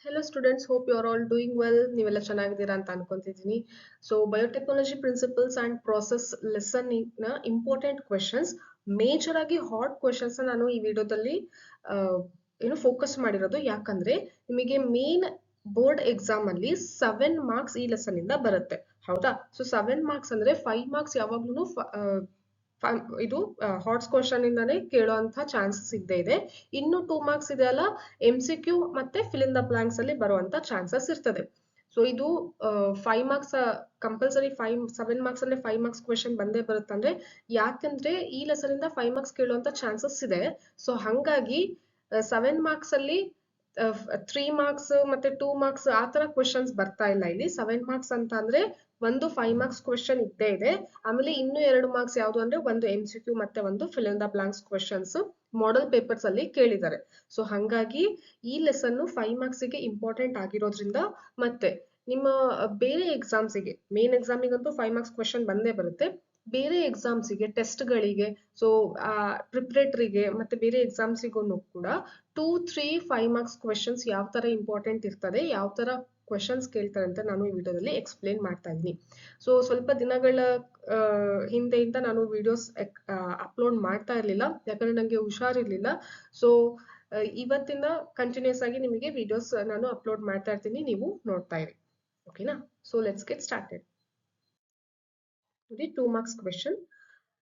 Hello students, hope you are all doing well. ನೀವೆಲ್ಲ ಚೆನ್ನಾಗಿದ್ದೀರಾ ಅಂತ ಅನ್ಕೊಂತಿದ್ದೀನಿ. So biotechnology principles and process lesson ನ ಇಂಪಾರ್ಟೆಂಟ್ ಕ್ವೆಶನ್ಸ್, ಮೇಜರ್ ಆಗಿ ಹಾಟ್ ಕ್ವೆಶನ್ಸ್ ನಾನು ಈ ವಿಡಿಯೋದಲ್ಲಿ ಫೋಕಸ್ ಮಾಡಿರೋದು. ಯಾಕಂದ್ರೆ ನಿಮಗೆ ಮೇನ್ ಬೋರ್ಡ್ ಎಕ್ಸಾಮ್ ಅಲ್ಲಿ 7 ಮಾರ್ಕ್ಸ್ ಈ ಲೆಸನ್ ಇಂದ ಬರುತ್ತೆ. ಹೌದಾ? ಸೊ 7 ಮಾರ್ಕ್ಸ್ ಅಂದ್ರೆ 5 ಮಾರ್ಕ್ಸ್ ಯಾವಾಗ್ಲೂ ಇದು ಹಾಟ್ಸ್ ಕ್ವಶನ್ ಇಂದಾನೇ ಕೇಳುವಂತ ಚಾನ್ಸಸ್ ಇದ್ದೇ ಇದೆ. ಇನ್ನು 2 ಮಾರ್ಕ್ಸ್ ಇದೆ ಅಲ್ಲ, MCQ ಮತ್ತೆ ಫಿಲ್ ಇನ್ ದ ಬ್ಲಾಂಕ್ಸ್ ಅಲ್ಲಿ ಬರುವಂತ ಚಾನ್ಸಸ್ ಇರ್ತದೆ. ಸೊ ಇದು 5 ಮಾರ್ಕ್ಸ್ ಕಂಪಲ್ಸರಿ 7 ಮಾರ್ಕ್ಸ್ ಅಂದ್ರೆ 5 ಮಾರ್ಕ್ಸ್ ಕ್ವೆಶನ್ ಬಂದೇ ಬರುತ್ತಂದ್ರೆ, ಯಾಕಂದ್ರೆ ಈ ಲೆಸನ್ ಇಂದ 5 ಮಾರ್ಕ್ಸ್ ಕೇಳುವಂತ ಚಾನ್ಸಸ್ ಇದೆ. ಸೊ ಹಂಗಾಗಿ 7 ಮಾರ್ಕ್ಸ್ ಅಲ್ಲಿ 3 ಮಾರ್ಕ್ಸ್ ಮತ್ತೆ 2 ಮಾರ್ಕ್ಸ್ ಆ ತರ ಕ್ವೆಶನ್ಸ್ ಬರ್ತಾ ಇಲ್ಲ. ಇಲ್ಲಿ 7 ಮಾರ್ಕ್ಸ್ ಅಂತ ಅಂದ್ರೆ ಒಂದು 5 ಮಾರ್ಕ್ಸ್ ಕ್ವೆಶನ್ ಇದ್ದೇ ಇದೆ. ಆಮೇಲೆ ಇನ್ನು 2 ಮಾರ್ಕ್ಸ್ ಯಾವುದು ಅಂದ್ರೆ ಒಂದು MCQ ಮತ್ತೆ ಒಂದು fill in the blanks questions model papers ಅಲ್ಲಿ ಕೇಳಿದ್ದಾರೆ. ಸೊ ಹಂಗಾಗಿ ಈ ಲೆಸನ್ 5 ಮಾರ್ಕ್ಸ್ ಗೆ ಇಂಪಾರ್ಟೆಂಟ್ ಆಗಿರೋದ್ರಿಂದ, ಮತ್ತೆ ನಿಮ್ಮ ಬೇರೆ ಎಕ್ಸಾಮ್ಸಿಗೆ, ಮೇನ್ ಎಕ್ಸಾಮಿಗಂತೂ 5 ಮಾರ್ಕ್ಸ್ ಕ್ವೆಶನ್ ಬಂದೇ ಬರುತ್ತೆ. ಬೇರೆ ಎಕ್ಸಾಮ್ಸಿಗೆ, ಟೆಸ್ಟ್ಗಳಿಗೆ, ಸೊ ಪ್ರಿಪ್ರೇಟರಿಗೆ ಮತ್ತೆ ಬೇರೆ ಎಕ್ಸಾಮ್ಸಿಗೂ ಕೂಡ 2, 3, 5 ಮಾರ್ಕ್ಸ್ ಕ್ವೆಶನ್ಸ್ ಯಾವ ತರ ಇಂಪಾರ್ಟೆಂಟ್ ಇರ್ತದೆ, ಯಾವ ತರ ಕ್ವೆಶನ್ಸ್ ಕೇಳ್ತಾರೆ ಅಂತ ನಾನು ಈ ವಿಡಿಯೋದಲ್ಲಿ ಎಕ್ಸ್ಪ್ಲೇನ್ ಮಾಡ್ತಾ ಇದ್ದೀನಿ. ಸೊ ಸ್ವಲ್ಪ ದಿನಗಳ ಹಿಂದೆಯಿಂದ ನಾನು ವಿಡಿಯೋಸ್ ಅಪ್ಲೋಡ್ ಮಾಡ್ತಾ ಇರ್ಲಿಲ್ಲ, ಯಾಕಂದ್ರೆ ನಂಗೆ ಹುಷಾರಿರ್ಲಿಲ್ಲ. ಸೊ ಇವತ್ತಿಂದ ಕಂಟಿನ್ಯೂಸ್ ಆಗಿ ನಿಮಗೆ ವಿಡಿಯೋಸ್ ನಾನು ಅಪ್ಲೋಡ್ ಮಾಡ್ತಾ ಇರ್ತೀನಿ, ನೀವು ನೋಡ್ತಾ ಇರಿ. ಓಕೆನಾ? So let's get started. 2 marks question.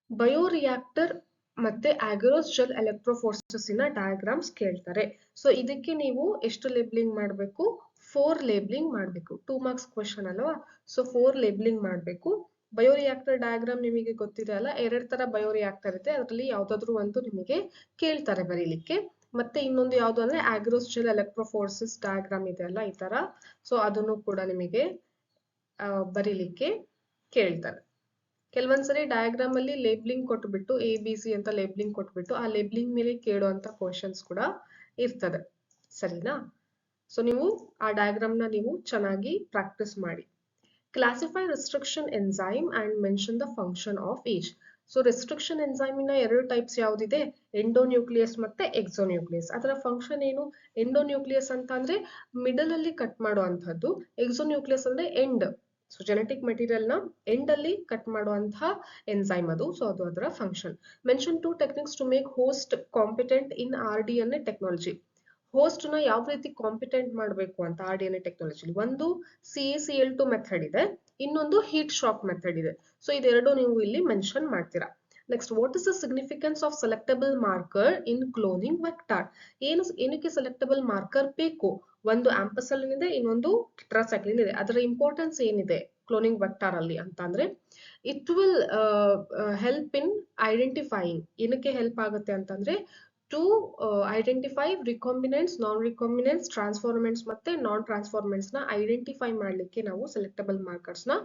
Bioreactor ಮತ್ತೆ ಆಗ್ರೋಸ್ ಜೆಲ್ ಎಲೆಕ್ಟ್ರೋಫೋರ್ಸಸ್ ಇನ ಡಯಾಗ್ರಾಮ್ಸ್ ಕೇಳ್ತಾರೆ. ಸೊ ಇದಕ್ಕೆ ನೀವು ಎಷ್ಟು ಲೇಬ್ಲಿಂಗ್ ಮಾಡಬೇಕು? 4 ಲೇಬ್ಲಿಂಗ್ ಮಾಡಬೇಕು. 2 ಮಾರ್ಕ್ಸ್ ಕ್ವೆಶನ್ ಅಲ್ವಾ? ಸೊ 4 ಲೇಬ್ಲಿಂಗ್ ಮಾಡಬೇಕು. ಬಯೋರಿಯಾಕ್ಟರ್ ಡಯಾಗ್ರಾಮ್ ನಿಮಗೆ ಗೊತ್ತಿದೆ ಅಲ್ಲ, 2 ತರ ಬಯೋರಿಯಾಕ್ಟರ್ ಇದೆ, ಅದರಲ್ಲಿ ಯಾವ್ದಾದ್ರು ಒಂದು ನಿಮಗೆ ಕೇಳ್ತಾರೆ ಬರೀಲಿಕ್ಕೆ. ಮತ್ತೆ ಇನ್ನೊಂದು ಯಾವ್ದು ಅಂದ್ರೆ ಆಗ್ರೋಸ್ ಜೆಲ್ ಎಲೆಕ್ಟ್ರೋಫೋರ್ಸಸ್ ಡಯಾಗ್ರಾಮ್ ಇದೆ ಅಲ್ಲ, ಈ ತರ. ಸೊ ಅದನ್ನು ಕೂಡ ನಿಮಗೆ ಬರೀಲಿಕ್ಕೆ ಕೇಳ್ತಾರೆ. ಕೆಲವೊಂದ್ಸರಿ ಡಯಾಗ್ರಾಮ್ ಅಲ್ಲಿ ಲೇಬ್ಲಿಂಗ್ ಕೊಟ್ಬಿಟ್ಟು ABC ಅಂತ ಲೇಬ್ಲಿಂಗ್ ಕೊಟ್ಬಿಟ್ಟು ಆ ಲೇಬ್ಲಿಂಗ್ ಮೇಲೆ ಕೇಳುವಂತ ಕ್ವಶನ್ಸ್ ಕೂಡ ಇರ್ತದೆ. ಸರಿನಾ? ಸೊ ನೀವು ಆ ಡಯಾಗ್ರಾಮ್ ನ ನೀವು ಚೆನ್ನಾಗಿ ಪ್ರಾಕ್ಟೀಸ್ ಮಾಡಿ. Classify restriction enzyme and mention the function of each. So restriction enzyme ಇನ 2 ಟೈಪ್ಸ್ ಯಾವ್ದಿದೆ? ಎಂಡೋನ್ಯೂಕ್ಲಿಯಸ್ ಮತ್ತೆ ಎಕ್ಸೋನ್ಯೂಕ್ಲಿಯಸ್. ಅದರ ಫಂಕ್ಷನ್ ಏನು? ಎಂಡೋನ್ಯೂಕ್ಲಿಯಸ್ ಅಂತ ಅಂದ್ರೆ ಮಿಡಲ್ ಅಲ್ಲಿ ಕಟ್ ಮಾಡುವಂತದ್ದು, ಎಕ್ಸೋನ್ಯೂಕ್ಲಿಯಸ್ ಅಂದ್ರೆ ಎಂಡ್. ಸೊ ಜೆನೆಟಿಕ್ ಮೆಟೀರಿಯಲ್ ನ ಎಂಡ್ ಅಲ್ಲಿ ಕಟ್ ಮಾಡುವಂತಹ ಎನ್ಸೈಮ್ ಅದು. ಸೊ ಅದು ಅದರ function. Mention 2 techniques to make host competent in RDNA technology. Host ನ ಯಾವ ರೀತಿ ಕಾಂಪಿಟೆಂಟ್ ಮಾಡಬೇಕು ಅಂತ RDNA ಟೆಕ್ನಾಲಜಿ. ಒಂದು CaCl2 ಮೆಥಡ್ ಇದೆ, ಇನ್ನೊಂದು ಹೀಟ್ ಶಾಕ್ ಮೆಥಡ್ ಇದೆ. ಸೊ ಇದೆರಡು ನೀವು ಇಲ್ಲಿ ಮೆನ್ಷನ್ ಮಾಡ್ತೀರಾ. Next, what is the significance of selectable marker in cloning vector? ಏನಕ್ಕೆ ಸೆಲೆಕ್ಟಬಲ್ ಮಾರ್ಕರ್ ಬೇಕು? ಒಂದು ಆಂಪಸಲಿನ್ ಇದೆ, ಇನ್ನೊಂದು ಟೆಟ್ರಾಸೈಕ್ಲಿನ್ ಇದೆ. ಅದರ ಇಂಪಾರ್ಟೆನ್ಸ್ ಏನಿದೆ ಕ್ಲೋನಿಂಗ್ ವೆಕ್ಟಾರ್ ಅಲ್ಲಿ ಅಂತ ಅಂದ್ರೆ, it will help in identifying. ಏನಕ್ಕೆ ಹೆಲ್ಪ್ ಆಗುತ್ತೆ ಅಂತಂದ್ರೆ, ಟು ಐಡೆಂಟಿಫೈ ರಿಕಾಂಬಿನೆಂಟ್ಸ್, ನಾನ್ ರಿಕಾಂಬಿನೆಂಟ್ಸ್, ಟ್ರಾನ್ಸ್ಫಾರ್ಮೆಂಟ್ಸ್ ಮತ್ತೆ ನಾನ್ ಟ್ರಾನ್ಸ್ಫಾರ್ಮೆಂಟ್ಸ್ ನ ಐಡೆಂಟಿಫೈ ಮಾಡ್ಲಿಕ್ಕೆ ನಾವು ಸೆಲೆಕ್ಟಬಲ್ ಮಾರ್ಕರ್ಸ್ ನ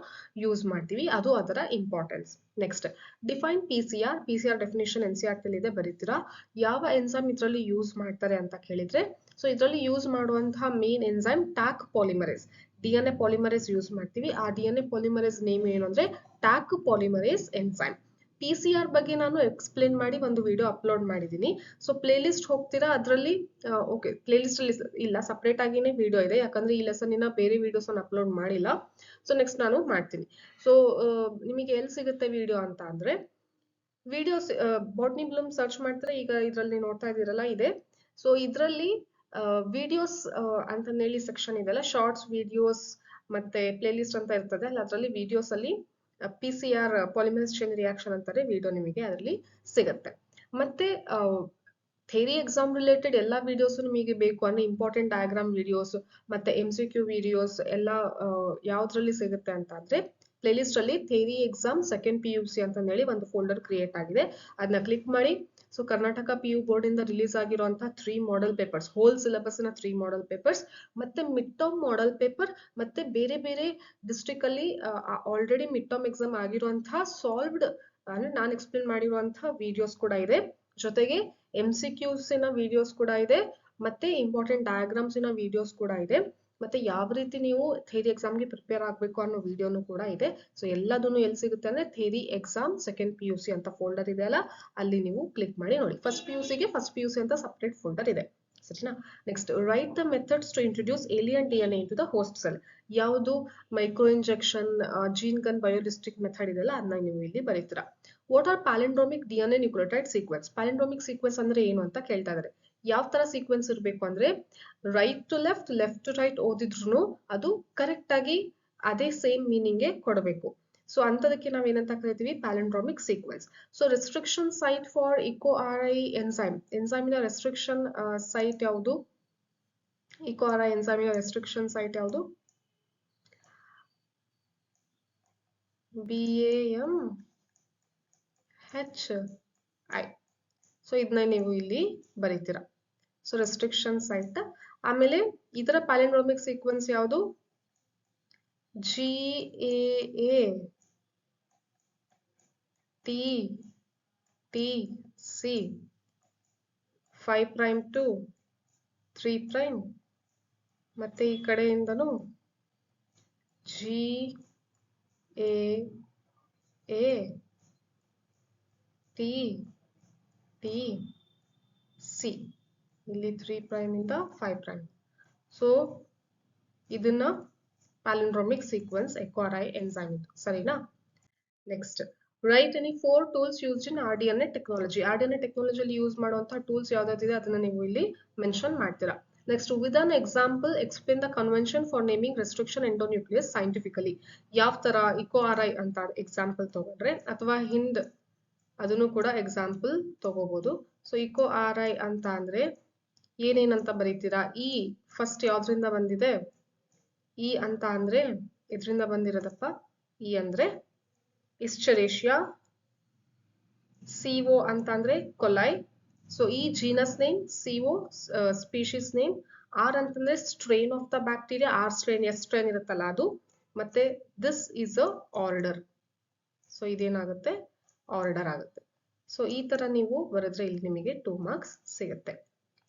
ಯೂಸ್ ಮಾಡ್ತೀವಿ. ಅದು ಅದರ importance. Next, define PCR definition NCERT ಇದೆ, ಬರೀತೀರಾ. ಯಾವ ಎನ್ಸೈಮ್ ಇದರಲ್ಲಿ ಯೂಸ್ ಮಾಡ್ತಾರೆ ಅಂತ ಕೇಳಿದ್ರೆ, ಸೊ ಇದರಲ್ಲಿ ಯೂಸ್ ಮಾಡುವಂತಹ main enzyme tack polymerase. DNA polymerase use ಮಾಡ್ತೀವಿ. ಆ DNA ಪಾಲಿಮರೇಸ್ ನೇಮ್ ಏನು ಅಂದ್ರೆ ಟ್ಯಾಕ್ ಪಾಲಿಮರೇಸ್ ಎನ್ಸೈಮ್. PCR ಬಗ್ಗೆ ನಾನು ಎಕ್ಸ್ಪ್ಲೇನ್ ಮಾಡಿ ಒಂದು ವಿಡಿಯೋ ಅಪ್ಲೋಡ್ ಮಾಡಿದ್ದೀನಿ. ಸೊ ಪ್ಲೇ ಲಿಸ್ಟ್ ಹೋಗ್ತೀರಾ, ಅದರಲ್ಲಿ ಓಕೆ, ಪ್ಲೇ ಲಿಸ್ಟ್ ಅಲ್ಲಿ ಇಲ್ಲ, ಸಪರೇಟ್ ಆಗಿನೇ ವಿಡಿಯೋ ಇದೆ, ಯಾಕಂದ್ರೆ ಈ ಲೆಸನ್ ಇನ್ನ ಬೇರೆ ವಿಡಿಯೋಸ್ ಅನ್ನು ಅಪ್ಲೋಡ್ ಮಾಡಿಲ್ಲ. ಸೊ ನೆಕ್ಸ್ಟ್ ನಾನು ಮಾಡ್ತೀನಿ. ಸೊ ನಿಮಗೆ ಎಲ್ಲಿ ಸಿಗುತ್ತೆ ವಿಡಿಯೋ ಅಂತ ಅಂದ್ರೆ, ವಿಡಿಯೋಸ್ ಬಾಟ್ನಿ ಬ್ಲೂಮ್ ಸರ್ಚ್ ಮಾಡ್ತಾರೆ, ಈಗ ಇದ್ರಲ್ಲಿ ನೋಡ್ತಾ ಇದೀರಲ್ಲ ಇದೆ. ಸೊ ಇದ್ರಲ್ಲಿ ವಿಡಿಯೋಸ್ ಅಂತ ಹೇಳಿ ಸೆಕ್ಷನ್ ಇದೆಲ್ಲ, ಶಾರ್ಟ್ಸ್ ವಿಡಿಯೋಸ್ ಮತ್ತೆ ಪ್ಲೇ ಲಿಸ್ಟ್ ಅಂತ ಇರ್ತದೆ ಅಲ್ಲ, ಅದರಲ್ಲಿ ವಿಡಿಯೋಸ್ ಅಲ್ಲಿ PCR ಪಾಲಿಮರೇಸ್ ಚೈನ್ ರಿಯಾಕ್ಷನ್ ಅಂತಾರೆ ವಿಡಿಯೋ ನಿಮಗೆ ಅದರಲ್ಲಿ ಸಿಗುತ್ತೆ. ಮತ್ತೆ ಥಿಯರಿ ಎಕ್ಸಾಮ್ ರಿಲೇಟೆಡ್ ಎಲ್ಲ ವಿಡಿಯೋಸ್ ನಿಮಗೆ ಬೇಕು ಅಂದ್ರೆ ಇಂಪಾರ್ಟೆಂಟ್ ಡಯಾಗ್ರಾಮ್ ವಿಡಿಯೋಸ್ ಮತ್ತೆ MCQ ವಿಡಿಯೋಸ್ ಎಲ್ಲ ಯಾವ್ದ್ರಲ್ಲಿ ಸಿಗುತ್ತೆ ಅಂತ ಅಂದ್ರೆ, ಪ್ಲೇ ಲಿಸ್ಟ್ ಅಲ್ಲಿ ಥಿಯರಿ ಎಕ್ಸಾಮ್ ಸೆಕೆಂಡ್ PUC ಅಂತ ಹೇಳಿ ಒಂದು ಫೋಲ್ಡರ್ ಕ್ರಿಯೇಟ್ ಆಗಿದೆ, ಅದನ್ನ ಕ್ಲಿಕ್ ಮಾಡಿ. ಸೊ ಕರ್ನಾಟಕ PU ಬೋರ್ಡ್ ಇಂದ ರಿಲೀಸ್ ಆಗಿರುವಂತಹ 3 ಮಾಡೆಲ್ ಪೇಪರ್ಸ್, ಹೋಲ್ ಸಿಲೆಬಸ್ ನ 3 ಮಾಡೆಲ್ ಪೇಪರ್ಸ್, ಮತ್ತೆ ಮಿಡ್ ಟರ್ಮ್ ಮಾಡೆಲ್ ಪೇಪರ್, ಮತ್ತೆ ಬೇರೆ ಬೇರೆ ಡಿಸ್ಟ್ರಿಕ್ಟ್ ಅಲ್ಲಿ ಆಲ್ರೆಡಿ ಮಿಡ್ ಟರ್ಮ್ ಎಕ್ಸಾಮ್ ಆಗಿರುವಂತಹ ಸಾಲ್ವ್ಡ್ ಅಂದ್ರೆ ನಾನು ಎಕ್ಸ್ಪ್ಲೇನ್ ಮಾಡಿರುವಂತಹ ವಿಡಿಯೋಸ್ ಕೂಡ ಇದೆ. ಜೊತೆಗೆ MCQs ನ ವಿಡಿಯೋಸ್ ಕೂಡ ಇದೆ, ಮತ್ತೆ ಇಂಪಾರ್ಟೆಂಟ್ ಡಯಾಗ್ರಾಮ್ಸ್ ನ ವಿಡಿಯೋಸ್ ಕೂಡ ಇದೆ, ಮತ್ತೆ ಯಾವ ರೀತಿ ನೀವು ಥಿಯರಿ ಎಕ್ಸಾಮ್ಗೆ ಪ್ರಿಪೇರ್ ಆಗಬೇಕು ಅನ್ನೋ ವಿಡಿಯೋನು ಕೂಡ ಇದೆ. ಸೊ ಎಲ್ಲದನ್ನು ಎಲ್ಲಿ ಸಿಗುತ್ತೆ ಅಂದ್ರೆ ಥಿಯರಿ ಎಕ್ಸಾಮ್ ಸೆಕೆಂಡ್ PUC ಅಂತ ಫೋಲ್ಡರ್ ಇದೆ ಅಲ್ಲ, ಅಲ್ಲಿ ನೀವು ಕ್ಲಿಕ್ ಮಾಡಿ ನೋಡಿ. ಫಸ್ಟ್ PUC ಗೆ ಫಸ್ಟ್ PUC ಅಂತ ಸಪರೇಟ್ ಫೋಲ್ಡರ್ ಇದೆ. ಸರಿನಾ. Next write the methods to introduce alien DNA into the host cell. ಯಾವುದು micro injection, gene gun, biolistic method ಇದೆಲ್ಲ ಅದನ್ನ ನೀವು ಇಲ್ಲಿ ಬರೀತೀರಾ. What are palindromic DNA nucleotide sequence. Palindromic sequence ಅಂದ್ರೆ ಏನು ಅಂತ ಕೇಳ್ತಾ ಇದಾರೆ. ಯಾವ ತರ ಸೀಕ್ವೆನ್ಸ್ ಇರಬೇಕು ಅಂದ್ರೆ right to left, left to right ಓದಿದ್ರು ಅದು ಕರೆಕ್ಟ್ ಆಗಿ ಅದೇ ಸೇಮ್ ಮೀನಿಂಗ್ ಕೊಡಬೇಕು. ಸೊ ಅಂತದಕ್ಕೆ ನಾವ್ ಏನಂತ ಕರಿತೀವಿ, palindromic sequence. So restriction site for EcoRI enzyme. ಎಂಜೈಮಿನ ರೆಸ್ಟ್ರಿಕ್ಷನ್ ಸೈಟ್ ಯಾವುದು? EcoRI ಎಂಜೈಮಿನ ರೆಸ್ಟ್ರಿಕ್ಷನ್ ಸೈಟ್ ಯಾವುದು? BAMHI. ಸೊ ಇದನ್ನ ನೀವು ಇಲ್ಲಿ ಬರೀತೀರಾ. So restriction site. ಆಮೇಲೆ ಇದರ ಪ್ಯಾಲಿಂಡ್ರೋಮಿಕ್ ಸೀಕ್ವೆನ್ಸ್ ಯಾವುದು? GAA TTC 5' to 3', ಮತ್ತೆ ಈ ಕಡೆಯಿಂದನು GAA TTC ಇಲ್ಲಿ 3' ಇಂದ 5'. ಸೊ ಇದನ್ನ palindromic sequence EcoRI enzyme ಇದು, ಸರಿನಾ. Next write any 4 tools used in RDNA technology. RDNA ಟೆಕ್ನಾಲಜಿಯಲ್ಲಿ ಯೂಸ್ ಮಾಡುವಂತಹ ಟೂಲ್ಸ್ ಯಾವ್ದಾವ್ದಿದೆ ಅದನ್ನ ನೀವು ಇಲ್ಲಿ ಮೆನ್ಷನ್ ಮಾಡ್ತೀರಾ. Next with an example explain the convention for naming restriction endonuclease scientifically. ಯಾವ ತರ EcoRI ಅಂತ ಎಕ್ಸಾಂಪಲ್ ತಗೊಂಡ್ರೆ, ಅಥವಾ ಹಿಂದ್ ಅದನ್ನು ಕೂಡ ಎಕ್ಸಾಂಪಲ್ ತಗೋಬಹುದು. ಸೊ EcoRI ಅಂತ ಅಂದ್ರೆ ಏನೇನಂತ ಬರೀತೀರಾ? ಈ ಫಸ್ಟ್ ಯಾವ್ದ್ರಿಂದ ಬಂದಿದೆ? ಈ ಅಂತ ಅಂದ್ರೆ ಇದರಿಂದ ಬಂದಿರೋದಪ್ಪ. ಈ ಅಂದ್ರೆ ಇಸ್ಚರೇಷಿಯಾ, CO ಅಂತ ಅಂದ್ರೆ ಕೊಲೈ. ಸೊ ಈ genus name, CO species name, R ಅಂತಂದ್ರೆ strain of the bacteria, R strain, S strain ಇರುತ್ತಲ್ಲ ಅದು, ಮತ್ತೆ this is a order. So ಇದೇನಾಗುತ್ತೆ? ಆರ್ಡರ್ ಆಗುತ್ತೆ. ಸೊ ಈ ತರ ನೀವು ಬರೆದ್ರೆ ಇಲ್ಲಿ ನಿಮಗೆ 2 ಮಾರ್ಕ್ಸ್ ಸಿಗುತ್ತೆ,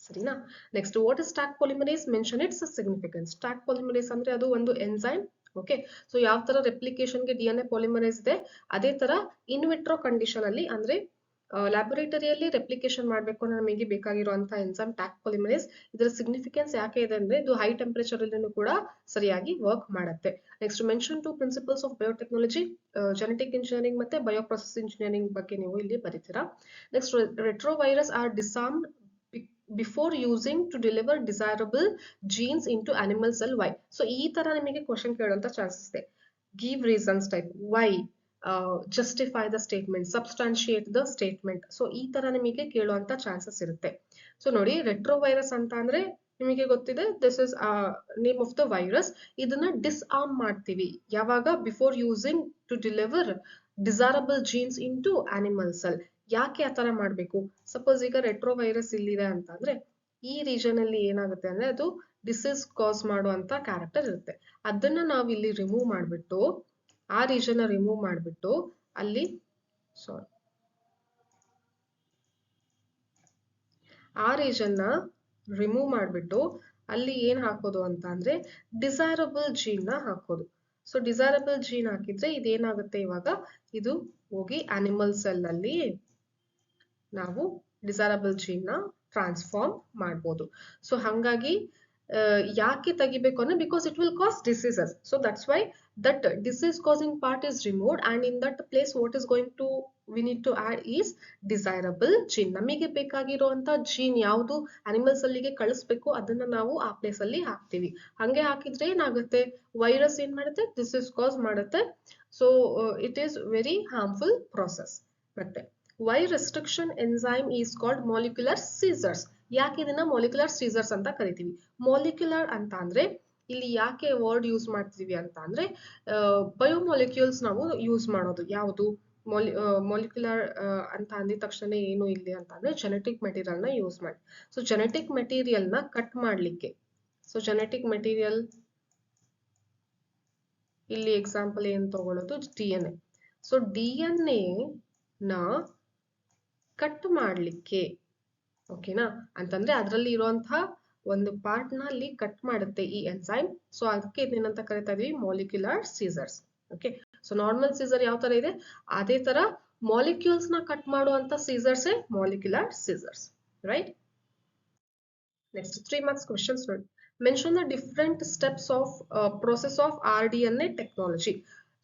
ಸರಿನಾ. Next what is stock polymerase? Mention it's significance. Stock polymerase ಅಂದ್ರೆ ಅದು ಒಂದು ಎನ್ಸೈಮ್. ಓಕೆ, ಸೊ ಯಾವ ತರ ರೆಪ್ಲಿಕೇಶನ್ ಗೆ DNA ಪಾಲಿಮರೇಸ್ ಇದೆ, ಅದೇ ತರ ಇನ್ ವಿಟ್ರೋ ಕಂಡೀಷನ್ ಅಲ್ಲಿ ಅಂದ್ರೆ ಲ್ಯಾಬೊರೇಟರಿಯಲ್ಲಿ ರೆಪ್ಲಿಕೇಶನ್ ಮಾಡಬೇಕು ಅಂದ್ರೆ ನಮಗೆ ಬೇಕಾಗಿರುವಂತಹ ಎನ್ಸೈಮ್ ಟ್ಯಾಕ್ ಪಾಲಿಮರೇಸ್. ಇದರ ಸಿಗ್ನಿಫಿಕೆನ್ಸ್ ಯಾಕೆ ಇದೆ ಅಂದ್ರೆ ಇದು ಹೈ ಟೆಂಪರೇಚರ್ ಅಲ್ಲೂ ಕೂಡ ಸರಿಯಾಗಿ ವರ್ಕ್ ಮಾಡುತ್ತೆ. Next mention two principles of biotechnology, genetic engineering ಮತ್ತೆ ಬಯೋಪ್ರೊಸೆಸ್ ಇಂಜಿನಿಯರಿಂಗ್ ಬಗ್ಗೆ ನೀವು ಇಲ್ಲಿ ಬರೀತೀರಾ. Next retrovirus are disarmed before using to deliver desirable genes into animal cell. Why? So ಈ ತರ ನಿಮಗೆ ಕ್ವಶನ್ ಕೇಳುವಂತ ಚಾನ್ಸಸ್ ಇದೆ. Give reasons type, why, justify the statement, substantiate the statement. So ಈ ತರ ನಿಮಗೆ ಕೇಳುವಂತ ಚಾನ್ಸಸ್ ಇರುತ್ತೆ. ಸೊ ನೋಡಿ, ರೆಟ್ರೋವೈರಸ್ ಅಂತ ಅಂದ್ರೆ ನಿಮಗೆ ಗೊತ್ತಿದೆ, this is name of the virus. ಇದನ್ನ ಡಿಸ್ಆರ್ಮ್ ಮಾಡ್ತೀವಿ ಯಾವಾಗ? Before using to deliver desirable genes into animal cell. ಯಾಕೆ ಆತರ ಮಾಡ್ಬೇಕು? ಸಪೋಸ್ ಈಗ ರೆಟ್ರೋವೈರಸ್ ಇಲ್ಲಿದೆ ಅಂತ ಅಂದ್ರೆ ಈ ರೀಜನ್ ಅಲ್ಲಿ ಏನಾಗುತ್ತೆ ಅಂದ್ರೆ ಅದು ಡಿಸೀಸ್ ಕಾಸ್ ಮಾಡುವಂತ ಕ್ಯಾರೆಕ್ಟರ್ ಇರುತ್ತೆ. ಅದನ್ನ ನಾವು ಇಲ್ಲಿ ರಿಮೂವ್ ಮಾಡ್ಬಿಟ್ಟು, ಆ ರೀಜನ್ ರಿಮೂವ್ ಮಾಡ್ಬಿಟ್ಟು ಅಲ್ಲಿ ಆ ರೀಜನ್ ನ ರಿಮೂವ್ ಮಾಡ್ಬಿಟ್ಟು ಅಲ್ಲಿ ಏನ್ ಹಾಕೋದು ಅಂತ ಅಂದ್ರೆ ಡಿಸೈರಬಲ್ ಜೀನ್ ನ ಹಾಕೋದು. ಸೊ ಡಿಸೈರಬಲ್ ಜೀನ್ ಹಾಕಿದ್ರೆ ಇದೇನಾಗುತ್ತೆ, ಇವಾಗ ಇದು ಹೋಗಿ ಅನಿಮಲ್ ಸೆಲ್ ಅಲ್ಲಿ ನಾವು ಡಿಸೈರಬಲ್ ಜೀನ್ ನ ಟ್ರಾನ್ಸ್ಫಾರ್ಮ್ ಮಾಡ್ಬೋದು. ಸೊ ಹಂಗಾಗಿ ಯಾಕೆ ತೆಗಿಬೇಕು ಅಂದ್ರೆ because it will cause diseases. So that's why that disease causing part is removed and in that place what is going to we need to add is desirable gene. ನಮಗೆ ಬೇಕಾಗಿರುವಂತ gene ಯಾವುದು animals ಅಲ್ಲಿಗೆ ಕಳಿಸ್ಬೇಕು ಅದನ್ನ ನಾವು ಆ place ಅಲ್ಲಿ ಹಾಕ್ತಿವಿ. ಹಂಗೆ ಹಾಕಿದ್ರೆ ಏನಾಗುತ್ತೆ, ವೈರಸ್ ಏನ್ ಮಾಡುತ್ತೆ, ಡಿಸೀಸ್ ಕಾಸ್ ಮಾಡುತ್ತೆ. So it is very harmful process. ಮತ್ತೆ why restriction enzyme is called molecular scissors. ಯಾಕೆ ಇದನ್ನ ಮಾಲಿಕ್ಯುಲರ್ ಸೀಸರ್ಸ್ ಅಂತ ಕರಿತೀವಿ? ಮಾಲಿಕ್ಯುಲರ್ ಅಂತ ಅಂದ್ರೆ ಇಲ್ಲಿ ಯಾಕೆ ವರ್ಡ್ ಯೂಸ್ ಮಾಡ್ತೀವಿ ಅಂತ ಅಂದ್ರೆ ಬಯೋಮಾಲಿಕ್ಯೂಲ್ಸ್ ನಾವು ಯೂಸ್ ಮಾಡೋದು. ಯಾವುದು ಮಾಲಿಕ್ಯುಲರ್ ಅಂತ ಅಂದಿದ ತಕ್ಷಣ ಏನು ಇಲ್ಲಿ ಅಂತ ಅಂದ್ರೆ ಜೆನೆಟಿಕ್ ಮೆಟೀರಿಯಲ್ ನ ಯೂಸ್ ಮಾಡಿ. ಸೊ ಜೆನೆಟಿಕ್ ಮೆಟೀರಿಯಲ್ ನ ಕಟ್ ಮಾಡ್ಲಿಕ್ಕೆ, ಸೊ ಜೆನೆಟಿಕ್ ಮೆಟೀರಿಯಲ್ ಇಲ್ಲಿ ಎಕ್ಸಾಂಪಲ್ ಏನ್ ತಗೊಳ್ಳೋದು, DNA. ಸೊ DNA ನ ಕಟ್ ಮಾಡ್ಲಿಕ್ಕೆ, ಓಕೆನಾ, ಅಂತಂದ್ರೆ ಅದರಲ್ಲಿ ಇರುವಂತಹ ಒಂದು ಪಾರ್ಟ್ ನ ಅಲ್ಲಿ ಕಟ್ ಮಾಡುತ್ತೆ ಈ ಎನ್ಸೈಮ್. ಸೊ ಅದಕ್ಕೆ ಏನಂತ ಕರಿತಾ ಇದೀವಿ, molecular scissors. Okay, so normal scissor ಯಾವ ತರ ಇದೆ ಅದೇ ತರ ಮಾಲಿಕ್ಯೂಲ್ಸ್ ನ ಕಟ್ ಮಾಡುವಂತ scissors molecular scissors, right. Next 3 marks questions ನೋಡಿ. Mention the different steps of process of RDNA technology.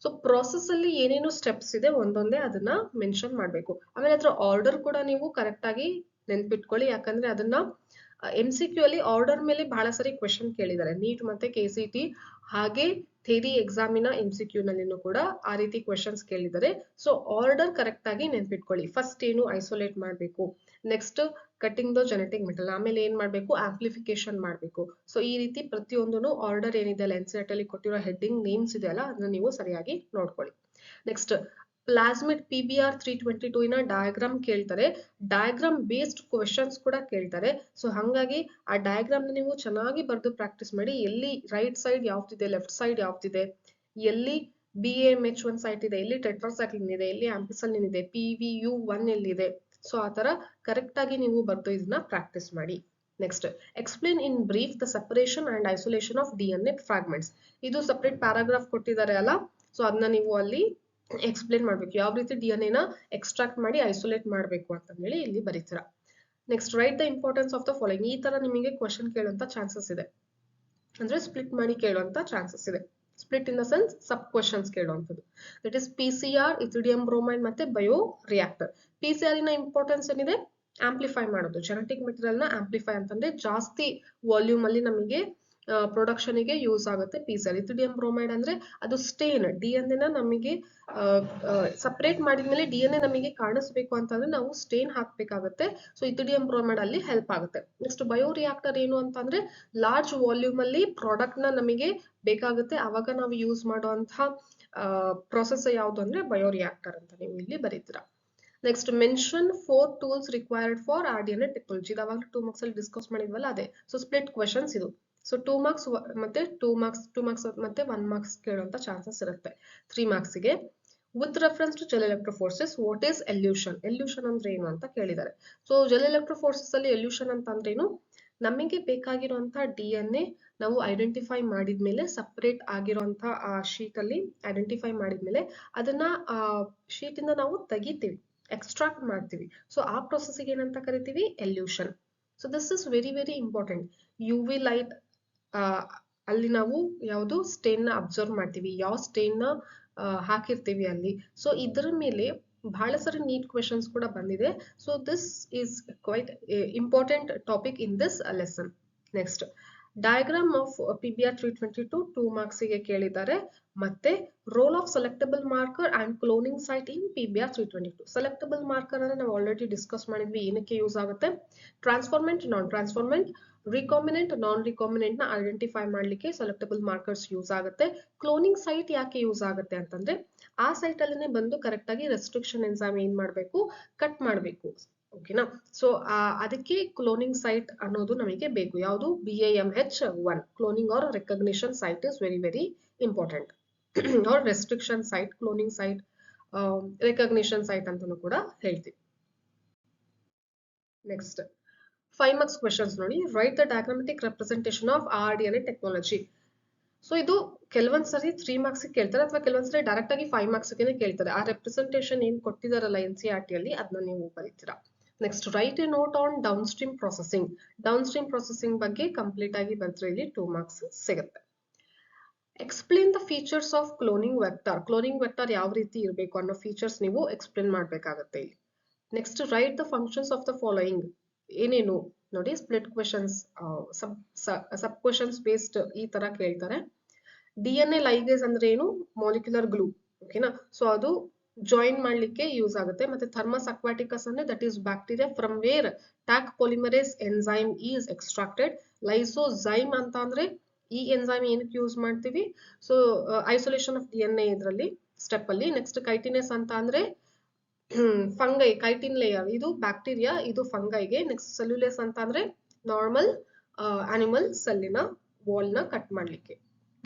So process ಅಲ್ಲಿ ಏನೇನು ಸ್ಟೆಪ್ಸ್ ಇದೆ ಒಂದೊಂದೇ ಅದನ್ನ ಮೆನ್ಷನ್ ಮಾಡಬೇಕು. ಆಮೇಲೆ ಅದ್ರ ಆರ್ಡರ್ ಕೂಡ ನೀವು ಕರೆಕ್ಟ್ ಆಗಿ ನೆನ್ಪಿಟ್ಕೊಳ್ಳಿ, ಯಾಕಂದ್ರೆ ಅದನ್ನ MCQ ಅಲ್ಲಿ ಆರ್ಡರ್ ಮೇಲೆ ಬಹಳ ಸರಿ ಕ್ವೆಶನ್ ಕೇಳಿದ್ದಾರೆ, ನೀಟ್ ಮತ್ತೆ KCT ಹಾಗೆ ಥಿಯರಿ ಎಕ್ಸಾಮಿನ MCQ ನಲ್ಲಿನೂ ಕೂಡ ಆ ರೀತಿ ಕ್ವೆಶನ್ಸ್ ಕೇಳಿದ್ದಾರೆ. ಸೊ ಆರ್ಡರ್ ಕರೆಕ್ಟ್ ಆಗಿ ನೆನ್ಪಿಟ್ಕೊಳ್ಳಿ. ಫಸ್ಟ್ ಏನು ಐಸೋಲೇಟ್ ಮಾಡಬೇಕು, next cutting the genetic metal, ಆಮೇಲೆ ಏನ್ ಮಾಡ್ಬೇಕು ಆಂಪ್ಲಿಫಿಕೇಶನ್ ಮಾಡ್ಬೇಕು. ಸೊ ಈ ರೀತಿ ಪ್ರತಿಯೊಂದನ್ನು ಆರ್ಡರ್ ಏನಿದೆ ಅಲ್ಲ NCERT ಅಲ್ಲಿ ಕೊಟ್ಟಿರೋ ಹೆಡ್ಡಿಂಗ್ ನೇಮ್ಸ್ ಇದೆ ಅಲ್ಲ ಅದನ್ನ ನೀವು ಸರಿಯಾಗಿ ನೋಡ್ಕೊಳ್ಳಿ. ನೆಕ್ಸ್ಟ್ ಪ್ಲಾಸ್ಮಿಡ್ PBR 322 ಇನ ಡಯಾಗ್ರಾಮ್ ಕೇಳ್ತಾರೆ, ಡಯಾಗ್ರಾಮ್ ಬೇಸ್ಡ್ ಕ್ವೆಶನ್ಸ್ ಕೂಡ ಕೇಳ್ತಾರೆ. ಸೊ ಹಾಗಾಗಿ ಆ ಡಯಾಗ್ರಾಮ್ ನೀವು ಚೆನ್ನಾಗಿ ಬರೆದು ಪ್ರಾಕ್ಟೀಸ್ ಮಾಡಿ. ಎಲ್ಲಿ ರೈಟ್ ಸೈಡ್ ಯಾವ್ದಿದೆ, ಲೆಫ್ಟ್ ಸೈಡ್ ಯಾವ್ದಿದೆ, ಎಲ್ಲಿ BAMH1 ಸೈಟ್ ಇದೆ, ಎಲ್ಲಿ ಟೆಟ್ರಾಸೈಕ್ಲಿನ್ ಇದೆ, ಎಲ್ಲಿ ಆಂಪಿಸಲಿನ್ ಇದೆ, PVU1 ಎಲ್ಲಿದೆ. ಸೊ ಆ ತರ ಕರೆಕ್ಟ್ ಆಗಿ ನೀವು ಬರ್ದು ಇದನ್ನ ಪ್ರಾಕ್ಟೀಸ್ ಮಾಡಿ. Next explain in brief the separation and isolation of DNA fragments. ಇದು ಸಪರೇಟ್ ಪ್ಯಾರಾಗ್ರಾಫ್ ಕೊಟ್ಟಿದ್ದಾರೆ ಅಲ್ಲ, ಸೊ ಅದನ್ನ ನೀವು ಅಲ್ಲಿ ಎಕ್ಸ್ಪ್ಲೇನ್ ಮಾಡ್ಬೇಕು, ಯಾವ ರೀತಿ DNA ನ ಎಕ್ಸ್ಟ್ರಾಕ್ಟ್ ಮಾಡಿ ಐಸೋಲೇಟ್ ಮಾಡ್ಬೇಕು ಅಂತ ಹೇಳಿ ಇಲ್ಲಿ ಬರೀತೀರಾ. Next write the importance of the following. ಈ ತರ ನಿಮಗೆ ಕ್ವಶನ್ ಕೇಳುವಂತ ಚಾನ್ಸಸ್ ಇದೆ, ಅಂದ್ರೆ ಸ್ಪ್ಲಿಟ್ ಮಾಡಿ ಕೇಳುವಂತ ಚಾನ್ಸಸ್ ಇದೆ. Split in the sense sub questions ಕೇಳುವಂಥದ್ದು. That is PCR, ethidium bromide ಮತ್ತೆ ಬಯೋ ರಿಯಾಕ್ಟರ್. PCR ನ ಇಂಪಾರ್ಟೆನ್ಸ್ ಏನಿದೆ, ಆಂಪ್ಲಿಫೈ ಮಾಡೋದು, ಜೆನೆಟಿಕ್ ಮೆಟೀರಿಯಲ್ ನ ಆಂಪ್ಲಿಫೈ ಅಂತಂದ್ರೆ ಜಾಸ್ತಿ ವಾಲ್ಯೂಮ್ ಅಲ್ಲಿ ನಮಗೆ ಪ್ರೊಡಕ್ಷನ್ ಗೆ ಯೂಸ್ ಆಗುತ್ತೆ PCR. ಇಥಿಡಿಯಂ ಬ್ರೋಮೈಡ್ ಅಂದ್ರೆ ಅದು ಸ್ಟೇನ್, DNA ನ ನಮಗೆ ಸಪರೇಟ್ ಮಾಡಿದ್ಮೇಲೆ DNA ನಮಗೆ ಕಾಣಿಸ್ಬೇಕು ಅಂತಂದ್ರೆ ನಾವು ಸ್ಟೇನ್ ಹಾಕ್ಬೇಕಾಗುತ್ತೆ. ಸೊ ಇಥಿಡಿಯಂ ಬ್ರೋಮೈಡ್ ಅಲ್ಲಿ ಹೆಲ್ಪ್ ಆಗುತ್ತೆ. ನೆಕ್ಸ್ಟ್ ಬಯೋ ರಿಯಾಕ್ಟರ್ ಏನು ಅಂತಂದ್ರೆ ಲಾರ್ಜ್ ವಾಲ್ಯೂಮ್ ಅಲ್ಲಿ ಪ್ರಾಡಕ್ಟ್ ನ ನಮಗೆ ಬೇಕಾಗುತ್ತೆ, ಅವಾಗ ನಾವು ಯೂಸ್ ಮಾಡುವಂತಹ ಪ್ರೊಸೆಸ್ ಯಾವುದು ಅಂದ್ರೆ ಬಯೋ ರಿಯಾಕ್ಟರ್ ಅಂತ ನೀವು ಇಲ್ಲಿ ಬರೀತೀರಾ. Next mention 4 tools required for RDNA technology. ಇದಾವಾಗ 2 ಮಾರ್ಕ್ಸ್ ಅಲ್ಲಿ ಡಿಸ್ಕಸ್ ಮಾಡಿದ್ವಲ್ಲ ಅದೇ. ಸೊ ಸ್ಪ್ಲಿಟ್ ಕ್ವೆಶನ್ಸ್ ಇದು. ಸೊ 2 ಮಾರ್ಕ್ಸ್ ಮತ್ತೆ 2 ಮಾರ್ಕ್ಸ್ ಮತ್ತೆ 1 ಮಾರ್ಕ್ಸ್ ಕೇಳುವಂತ ಚಾನ್ಸಸ್ ಇರುತ್ತೆ 3 ಮಾರ್ಕ್ಸ್ ಗೆ. With reference to gel electrophoresis, what is elution? Elution ಅಂದ್ರೆ ಏನು ಅಂತ ಕೇಳಿದ್ದಾರೆ. ಸೊ ಜೆಲ್ ಎಲೆಕ್ಟ್ರೋಫೋರ್ಸಸ್ ಅಲ್ಲಿ ಎಲ್ಯೂಷನ್ ಅಂತ ಅಂದ್ರೆ ಏನು, ನಮಗೆ ಬೇಕಾಗಿರುವಂತಹ DNA ನಾವು ಐಡೆಂಟಿಫೈ ಮಾಡಿದ್ಮೇಲೆ ಸಪರೇಟ್ ಆಗಿರುವಂತಹ ಆ ಶೀಟ್ ಅಲ್ಲಿ ಐಡೆಂಟಿಫೈ ಮಾಡಿದ್ಮೇಲೆ ಅದನ್ನ ಶೀಟ್ ಇಂದ ನಾವು ತೆಗಿತೀವಿ, ಎಕ್ಸ್ಟ್ರಾಕ್ಟ್ ಮಾಡ್ತೀವಿ. ಸೊ ಆ ಪ್ರೊಸೆಸ್ಗೆ ಏನಂತ ಕರಿತೀವಿ, elution. So this is very very important. UV light ಅಲ್ಲಿ ನಾವು ಯಾವುದು ಸ್ಟೇನ್ ನ ಅಬ್ಸರ್ವ್ ಮಾಡ್ತೀವಿ, ಯಾವ ಸ್ಟೇನ್ ನ ಹಾಕಿರ್ತೀವಿ ಅಲ್ಲಿ. ಸೊ ಇದರ ಮೇಲೆ ಬಹಳ ಸರಿ ನೀಟ್ ಕ್ವೆಶನ್ಸ್ ಕೂಡ ಬಂದಿದೆ. So this is quite important topic in this lesson. Next diagram of PBR 322 2 marks ಗೆ ಕೇಳಿದ್ದಾರೆ. ಮತ್ತೆ role of selectable marker and cloning site in PBR 322. Selectable marker ಅಂದ್ರೆ ನಾವು ಆಲ್ರೆಡಿ ಡಿಸ್ಕಸ್ ಮಾಡಿದ್ವಿ, ಏನಕ್ಕೆ ಯೂಸ್ ಆಗುತ್ತೆ, transformant, non transformant, recombinant, non recombinant ನ identify ಮಾಡ್ಲಿಕ್ಕೆ ಸೆಲೆಕ್ಟಬಲ್ ಮಾರ್ಕರ್ಸ್ ಯೂಸ್ ಆಗುತ್ತೆ. ಕ್ಲೋನಿಂಗ್ ಸೈಟ್ ಯಾಕೆ ಯೂಸ್ ಆಗುತ್ತೆ ಅಂತಂದ್ರೆ ಆ ಸೈಟ್ ಅಲ್ಲೇ ಬಂದು ಕರೆಕ್ಟ್ ಆಗಿ ರೆಸ್ಟ್ರಿಕ್ಷನ್ ಎನ್ಸೈಮ್ ಏನ್ ಮಾಡ್ಬೇಕು, ಕಟ್ ಮಾಡ್ಬೇಕು. ಓಕೆನಾ. ಸೊ ಅದಕ್ಕೆ ಕ್ಲೋನಿಂಗ್ ಸೈಟ್ ಅನ್ನೋದು ನಮಗೆ ಬೇಕು. ಯಾವುದು, BAMH1 cloning or recognition site is very very important. Or restriction site, cloning site, recognition site ಅಂತಾನು ಕೂಡ ಹೇಳ್ತೀವಿ. ನೆಕ್ಸ್ಟ್ 5 ಮಾರ್ಕ್ಸ್ ಕ್ವೆಶನ್ಸ್ ನೋಡಿ. Write the diagrammatic representation of RDNA technology. So ಇದು ಕೆಲವೊಂದ್ ಸರಿ 3 ಮಾರ್ಕ್ಸ್ ಕೇಳ್ತಾರೆ, ಅಥವಾ ಕೆಲವೊಂದ್ ಸರಿ ಡೈರೆಕ್ಟ್ ಆಗಿ 5 ಮಾರ್ಕ್ಸ್ ಗೆ ಕೇಳ್ತಾರೆ. ಆ ರೆಪ್ರೆಸೆಂಟೇಷನ್ ಏನ್ ಕೊಟ್ಟಿದಾರಲ್ಲ NCERT ಅಲ್ಲಿ ಅದನ್ನ ನೀವು ಬರೀತೀರಾ. Next write a note on downstream processing. Downstream processing ಬಗ್ಗೆ ಕಂಪ್ಲೀಟ್ ಆಗಿ ಬರ್ತಾರೆ, ಇಲ್ಲಿ 2 ಮಾರ್ಕ್ಸ್ ಸಿಗುತ್ತೆ. Explain the features of cloning vector. Cloning vector ಯಾವ ರೀತಿ ಇರಬೇಕು ಅನ್ನೋ ಫೀಚರ್ಸ್ ನೀವು ಎಕ್ಸ್ಪ್ಲೇನ್ ಮಾಡ್ಬೇಕಾಗತ್ತೆ ಇಲ್ಲಿ. Next write the functions of the following. ಏನೇನು ನೋಡಿ, split questions, sub questions based ಈ ತರ ಕೇಳ್ತಾರೆ. DNA ಲೈಗೇಸ್ ಅಂದ್ರೆ ಏನು, ಮಾಲಿಕ್ಯುಲರ್ ಗ್ಲೂ. ಓಕೆನಾ. ಸೊ ಅದು ಜಾಯಿನ್ ಮಾಡ್ಲಿಕ್ಕೆ ಯೂಸ್ ಆಗುತ್ತೆ. ಮತ್ತೆ ಥರ್ಮಸ್ ಅಕ್ವಾಟಿಕಸ್ ಅಂದ್ರೆ that is bacteria from where taq polymerase enzyme is extracted. Lysozyme ಅಂತ ಅಂದ್ರೆ ಈ ಎನ್ಸೈಮ್ ಏನಕ್ಕೆ ಯೂಸ್ ಮಾಡ್ತೀವಿ, ಸೊ ಐಸೋಲೇಷನ್ ಆಫ್ DNA ಇದರಲ್ಲಿ ಸ್ಟೆಪ್ ಅಲ್ಲಿ. ನೆಕ್ಸ್ಟ್ ಕೈಟಿನೇಸ್ ಅಂತ ಅಂದ್ರೆ ಫಂಗೈ, ಕೈಟಿನ್ ಲೇಯರ್, ಇದು ಬ್ಯಾಕ್ಟೀರಿಯಾ, ಇದು ಫಂಗೈಗೆ. ನೆಕ್ಸ್ಟ್ ಸೆಲ್ಯುಲೇಸ್ ಅಂತ ಅಂದ್ರೆ ನಾರ್ಮಲ್ ಅನಿಮಲ್ ಸೆಲ್ಲಿನ ವಾಲ್ ನ ಕಟ್ ಮಾಡ್ಲಿಕ್ಕೆ,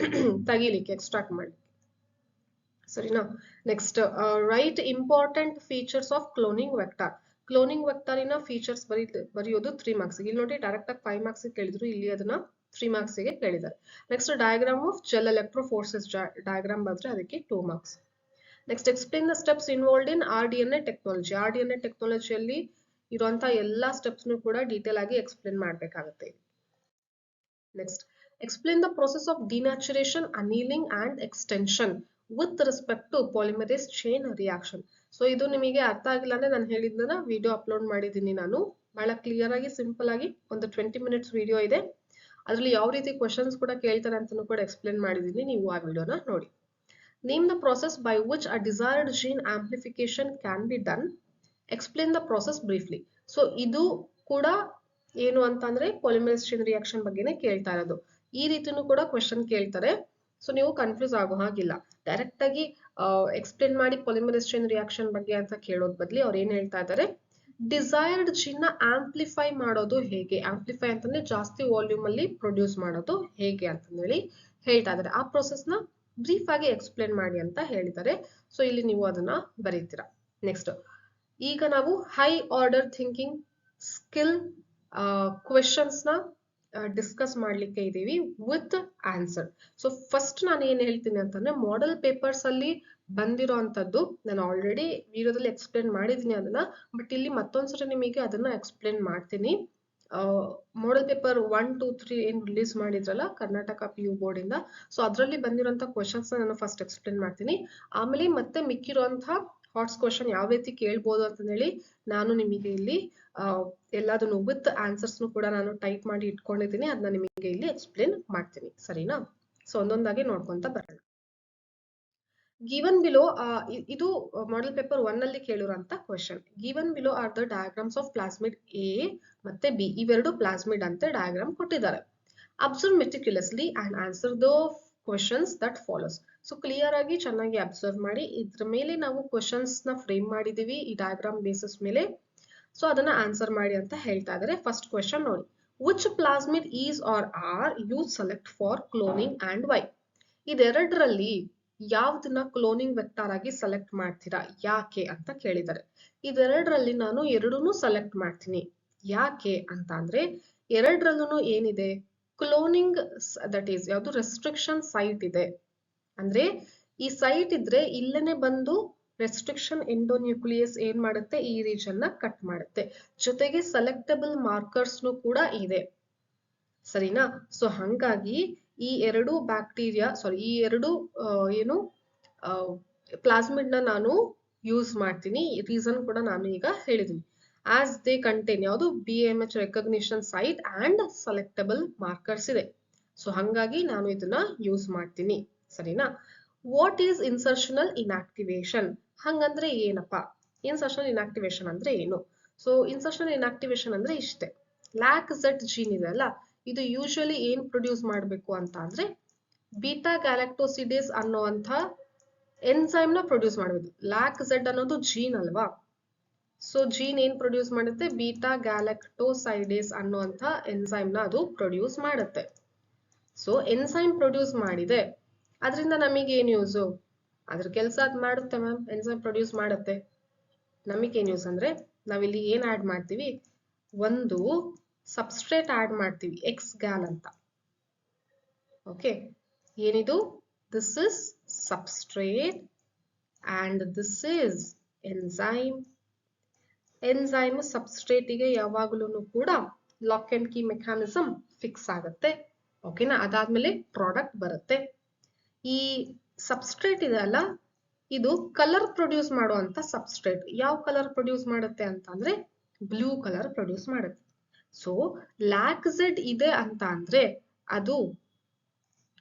ತೆಗಿಲಿಕ್ಕೆ, ಎಕ್ಸ್ಟ್ರಾಕ್ಟ್ ಮಾಡ್ಲಿಕ್ಕೆ. ಸರಿನಾ. Next right important features of cloning vector. ಕ್ಲೋನಿಂಗ್ ವೆಕ್ಟರಿನ ಫೀಚರ್ಸ್ ಬರೆಯೋದು 3 ಮಾರ್ಕ್ಸ್. ಇಲ್ಲಿ ನೋಡಿ ಡೈರೆಕ್ಟ್ ಆಗಿ 5 ಮಾರ್ಕ್ಸ್ ಕೇಳಿದ್ರು, ಇಲ್ಲಿ ಅದನ್ನ 3 ಮಾರ್ಕ್ಸ್ ಗೆ ಕೇಳಿದ್ದಾರೆ. Next diagram of gel electrophoresis diagram ಬಂದ್ರೆ ಅದಕ್ಕೆ 2 marks. Next explain the steps involved in RDNA technology. RDNA ಟೆಕ್ನಾಲಜಿಯಲ್ಲಿ ಇರುವಂತಹ ಎಲ್ಲಾ ಸ್ಟೆಪ್ಸ್ ಕೂಡ ಡೀಟೇಲ್ ಆಗಿ ಎಕ್ಸ್ಪ್ಲೇನ್ ಮಾಡ್ಬೇಕಾಗುತ್ತೆ. Next, explain the process of denaturation, annealing and extension with respect to polymerase chain reaction. So ಇದು ನಿಮಗೆ ಅರ್ಥ ಆಗಿಲ್ಲ ಅಂದ್ರೆ ನಾನು ಹೇಳಿದ್ದನ್ನ ವಿಡಿಯೋ ಅಪ್ಲೋಡ್ ಮಾಡಿದ್ದೀನಿ. ನಾನು ಬಹಳ ಕ್ಲಿಯರ್ ಆಗಿ ಸಿಂಪಲ್ ಆಗಿ ಒಂದು 20 ಮಿನಿಟ್ಸ್ ವಿಡಿಯೋ ಇದೆ. ಅದರಲ್ಲಿ ಯಾವ ರೀತಿ ಕ್ವಶನ್ಸ್ ಕೂಡ ಕೇಳ್ತಾರೆ ಅಂತಾನೂ ಕೂಡ ಎಕ್ಸ್ಪ್ಲೇನ್ ಮಾಡಿದ್ದೀನಿ. ನೀವು ಆ ವಿಡಿಯೋನ ನೋಡಿ. Name the process by which a desired gene amplification can be done. Explain the process briefly. So ಇದು ಕೂಡ ಏನು ಅಂತಂದ್ರೆ ಪಾಲಿಮರೇಸ್ ಚೈನ್ ರಿಯಾಕ್ಷನ್ ಬಗ್ಗೆನೇ ಕೇಳ್ತಾ ಇರೋದು. ಈ ರೀತಿನೂ ಕೂಡ ಕ್ವೆಶನ್ ಕೇಳ್ತಾರೆ. ಸೊ ನೀವು ಕನ್ಫ್ಯೂಸ್ ಆಗೋ ಹಾಗಿಲ್ಲ. ಡೈರೆಕ್ಟ್ ಆಗಿ ಎಕ್ಸ್ಪ್ಲೇನ್ ಮಾಡಿ ಪಾಲಿಮರೇಸ್ ಚೈನ್ ರಿಯಾಕ್ಷನ್ ಬಗ್ಗೆ ಅಂತ ಕೇಳೋದ್ ಬದ್ಲಿ ಅವ್ರು ಏನ್ ಹೇಳ್ತಾ ಇದ್ದಾರೆ, ಡಿಸೈರ್ಡ್ ಜೀನ್ ನ ಆಂಪ್ಲಿಫೈ ಮಾಡೋದು ಹೇಗೆ, ಆಂಪ್ಲಿಫೈ ಅಂತಂದ್ರೆ ಜಾಸ್ತಿ ವಾಲ್ಯೂಮ್ ಅಲ್ಲಿ ಪ್ರೊಡ್ಯೂಸ್ ಮಾಡೋದು ಹೇಗೆ ಅಂತಂದೇಳಿ ಹೇಳ್ತಾ ಇದ್ದಾರೆ. ಆ ಪ್ರೊಸೆಸ್ ನ ಬ್ರೀಫ್ ಆಗಿ ಎಕ್ಸ್ಪ್ಲೇನ್ ಮಾಡಿ ಅಂತ ಹೇಳಿದ್ದಾರೆ. ಸೊ ಇಲ್ಲಿ ನೀವು ಅದನ್ನ ಬರೀತೀರಾ. ನೆಕ್ಸ್ಟ್, ಈಗ ನಾವು high order thinking skill questions ನ ಡಿಸ್ಕಸ್ ಮಾಡ್ಲಿಕ್ಕೆ ಇದೀವಿ ವಿತ್ ಆನ್ಸರ್. ಸೊ ಫಸ್ಟ್ ನಾನು ಏನ್ ಹೇಳ್ತೀನಿ ಅಂತಂದ್ರೆ, ಮಾಡೆಲ್ ಪೇಪರ್ಸ್ ಅಲ್ಲಿ ಬಂದಿರೋ ಅಂತದ್ದು ನಾನು ಆಲ್ರೆಡಿ ವಿಡಿಯೋದಲ್ಲಿ ಎಕ್ಸ್ಪ್ಲೇನ್ ಮಾಡಿದೀನಿ ಅದನ್ನ. ಬಟ್ ಇಲ್ಲಿ ಮತ್ತೊಂದ್ಸರಿ ನಿಮಗೆ ಅದನ್ನ ಎಕ್ಸ್ಪ್ಲೇನ್ ಮಾಡ್ತೀನಿ. ಮಾಡೆಲ್ ಪೇಪರ್ 1, 2, 3 ಏನ್ ರಿಲೀಸ್ ಮಾಡಿದ್ರಲ್ಲ ಕರ್ನಾಟಕ PU ಬೋರ್ಡ್ ಇಂದ, ಸೊ ಅದರಲ್ಲಿ ಬಂದಿರೋಂಥ ಕ್ವಶನ್ಸ್ ನಾನು ಫಸ್ಟ್ ಎಕ್ಸ್ಪ್ಲೇನ್ ಮಾಡ್ತೀನಿ. ಆಮೇಲೆ ಮತ್ತೆ ಮಿಕ್ಕಿರುವಂತಹ ಹಾಟ್ಸ್ ಕ್ವಶನ್ ಯಾವ ರೀತಿ ಕೇಳ್ಬೋದು ಅಂತ ಹೇಳಿ ನಾನು ನಿಮಗೆ ಇಲ್ಲಿ ಎಲ್ಲದನ್ನು ವಿತ್ ಆನ್ಸರ್ಸ್ ಕೂಡ ನಾನು ಟೈಪ್ ಮಾಡಿ ಇಟ್ಕೊಂಡಿದ್ದೀನಿ. ಅದನ್ನ ನಿಮಗೆ ಇಲ್ಲಿ ಎಕ್ಸ್ಪ್ಲೇನ್ ಮಾಡ್ತೀನಿ, ಸರಿನಾ? ಸೊ ಒಂದೊಂದಾಗಿ ನೋಡ್ಕೊಂತ ಬರೋಣ. ಗಿವನ್ ಬಿಲೋ, ಇದು ಮಾಡೆಲ್ ಪೇಪರ್ 1 ಅಲ್ಲಿ ಕೇಳಿರುವಂತ question. Given below are the diagrams of plasmid A ಮತ್ತೆ B. ಇವೆರಡು ಪ್ಲಾಸ್ಮಿಡ್ ಅಂತ ಡಯಾಗ್ರಾಮ್ ಕೊಟ್ಟಿದ್ದಾರೆ. Observe meticulously and answer the questions that follows. So clear ಆಗಿ ಚೆನ್ನಾಗಿ ಅಬ್ಸರ್ವ್ ಮಾಡಿ. ಇದ್ರ ಮೇಲೆ ನಾವು ಕ್ವಶನ್ಸ್ ನ ಫ್ರೇಮ್ ಮಾಡಿದೀವಿ ಈ ಡಯಾಗ್ರಾಮ್ ಬೇಸಿಸ್ ಮೇಲೆ. ಸೊ ಅದನ್ನ ಆನ್ಸರ್ ಮಾಡಿ ಅಂತ ಹೇಳ್ತಾ ಇದ್ದಾರೆ. ಫಸ್ಟ್ ಕ್ವಶನ್ ನೋಡಿ, which plasmid is are are you select for cloning and why? ಇದೆರಡರಲ್ಲಿ ಯಾವ್ದನ್ನ ಕ್ಲೋನಿಂಗ್ ವೆಕ್ಟಾರ್ ಆಗಿ ಸೆಲೆಕ್ಟ್ ಮಾಡ್ತೀರಾ, ಯಾಕೆ ಅಂತ ಕೇಳಿದ್ದಾರೆ. ಇದೆರಡರಲ್ಲಿ ನಾನು ಎರಡನ್ನೂ ಸೆಲೆಕ್ಟ್ ಮಾಡ್ತೀನಿ. ಯಾಕೆ ಅಂತ ಅಂದ್ರೆ ಎರಡರಲ್ಲೂ ಏನಿದೆ, ಕ್ಲೋನಿಂಗ್ ದಟ್ ಈಸ್ ಯಾವುದು ರೆಸ್ಟ್ರಿಕ್ಷನ್ ಸೈಟ್ ಇದೆ. ಅಂದ್ರೆ ಈ ಸೈಟ್ ಇದ್ರೆ ಇಲ್ಲೇನೆ ಬಂದು ರೆಸ್ಟ್ರಿಕ್ಷನ್ ಎಂಡೋನ್ಯೂಕ್ಲಿಯಸ್ ಏನ್ ಮಾಡುತ್ತೆ, ಈ ರೀಜನ್ ನ ಕಟ್ ಮಾಡುತ್ತೆ. ಜೊತೆಗೆ ಸೆಲೆಕ್ಟಬಲ್ ಮಾರ್ಕರ್ಸ್ ಕೂಡ ಇದೆ, ಸರಿನಾ? ಸೊ ಹಂಗಾಗಿ ಈ ಎರಡು ಬ್ಯಾಕ್ಟೀರಿಯಾ ಈ ಎರಡು ಏನು ಪ್ಲಾಸ್ಮಿಡ್ ನ ನಾನು ಯೂಸ್ ಮಾಡ್ತೀನಿ. ರೀಸನ್ ಕೂಡ ನಾನು ಈಗ ಹೇಳಿದೀನಿ. ಆಸ್ ದೇ ಕಂಟೈನ್ ಯಾವುದು BAMH recognition site and selectable markers ಇದೆ. ಸೊ ಹಂಗಾಗಿ ನಾನು ಇದನ್ನ ಯೂಸ್ ಮಾಡ್ತೀನಿ, ಸರಿನಾ? What is insertional inactivation? ಹಂಗಂದ್ರೆ ಏನಪ್ಪಾ? ಇನ್ಸರ್ಷನಲ್ ಇನ್ಆಕ್ಟಿವೇಶನ್ ಅಂದ್ರೆ ಏನು? ಸೊ ಇನ್ಸರ್ಷನಲ್ ಇನ್ಆಕ್ಟಿವೇಶನ್ ಅಂದ್ರೆ ಇಷ್ಟೇ. ಲ್ಯಾಕ್-ಝೆಡ್ ಜೀನ್ ಇದೆ ಅಲ್ಲ, ಇದು ಯೂಶುವಲಿ ಏನ್ ಪ್ರೊಡ್ಯೂಸ್ ಮಾಡಬೇಕು ಅಂತ ಅಂದ್ರೆ ಬೀಟಾ ಗ್ಯಾಲಕ್ಟೋಸಿಡೇಸ್ ಅನ್ನುವಂಥ ಎನ್ಸೈಮ್ ನ ಪ್ರೊಡ್ಯೂಸ್ ಮಾಡಬೇಕು. ಲ್ಯಾಕ್-ಝೆಡ್ ಅನ್ನೋದು ಜೀನ್ ಅಲ್ವಾ? ಸೊ ಜೀನ್ ಏನ್ ಪ್ರೊಡ್ಯೂಸ್ ಮಾಡುತ್ತೆ, ಬೀಟಾ ಗ್ಯಾಲಕ್ಟೋಸೈಡೇಸ್ ಅನ್ನುವಂಥ ಎನ್ಸೈಮ್ ನ ಅದು ಪ್ರೊಡ್ಯೂಸ್ ಮಾಡುತ್ತೆ. ಸೊ ಎನ್ಸೈಮ್ ಪ್ರೊಡ್ಯೂಸ್ ಮಾಡಿದೆ, ಅದರಿಂದ ನಮಗೆ ಏನ್ ಯೂಸು? ಅದ್ರ ಕೆಲಸ ಅದ್ ಮಾಡುತ್ತೆ ಮ್ಯಾಮ್, ಎನ್ಸೈಮ್ ಪ್ರೊಡ್ಯೂಸ್ ಮಾಡುತ್ತೆ. ನಮಗೇನ್ ಯೂಸ್ ಅಂದ್ರೆ ನಾವಿಲ್ಲಿ ಏನ್ ಆಡ್ ಮಾಡ್ತೀವಿ, ಒಂದು ಸಬ್ಸ್ಟ್ರೇಟ್ ಆಡ್ ಮಾಡ್ತೀವಿ, ಎಕ್ಸ್-ಗ್ಯಾಲ್ ಅಂತ. ಓಕೆ, ಏನಿದು? This is substrate and this is enzyme. Enzyme ಸಬ್ಸ್ಟ್ರೇಟಿಗೆ ಯಾವಾಗಲೂ ಕೂಡ lock and key mechanism fix ಆಗುತ್ತೆ. ಓಕೆನಾ? ಅದಾದ್ಮೇಲೆ ಪ್ರಾಡಕ್ಟ್ ಬರುತ್ತೆ. ಈ ಸಬ್ಸ್ಟ್ರೇಟ್ ಇದೆ ಅಲ್ಲ, ಇದು ಕಲರ್ ಪ್ರೊಡ್ಯೂಸ್ ಮಾಡುವಂತ ಸಬ್ಸ್ಟ್ರೇಟ್. ಯಾವ ಕಲರ್ ಪ್ರೊಡ್ಯೂಸ್ ಮಾಡುತ್ತೆ ಅಂತ ಅಂದ್ರೆ ಬ್ಲೂ ಕಲರ್ ಪ್ರೊಡ್ಯೂಸ್ ಮಾಡುತ್ತೆ. ಸೊ ಲ್ಯಾಕ್-ಝೆಡ್ ಇದೆ ಅಂತ ಅಂದ್ರೆ ಅದು,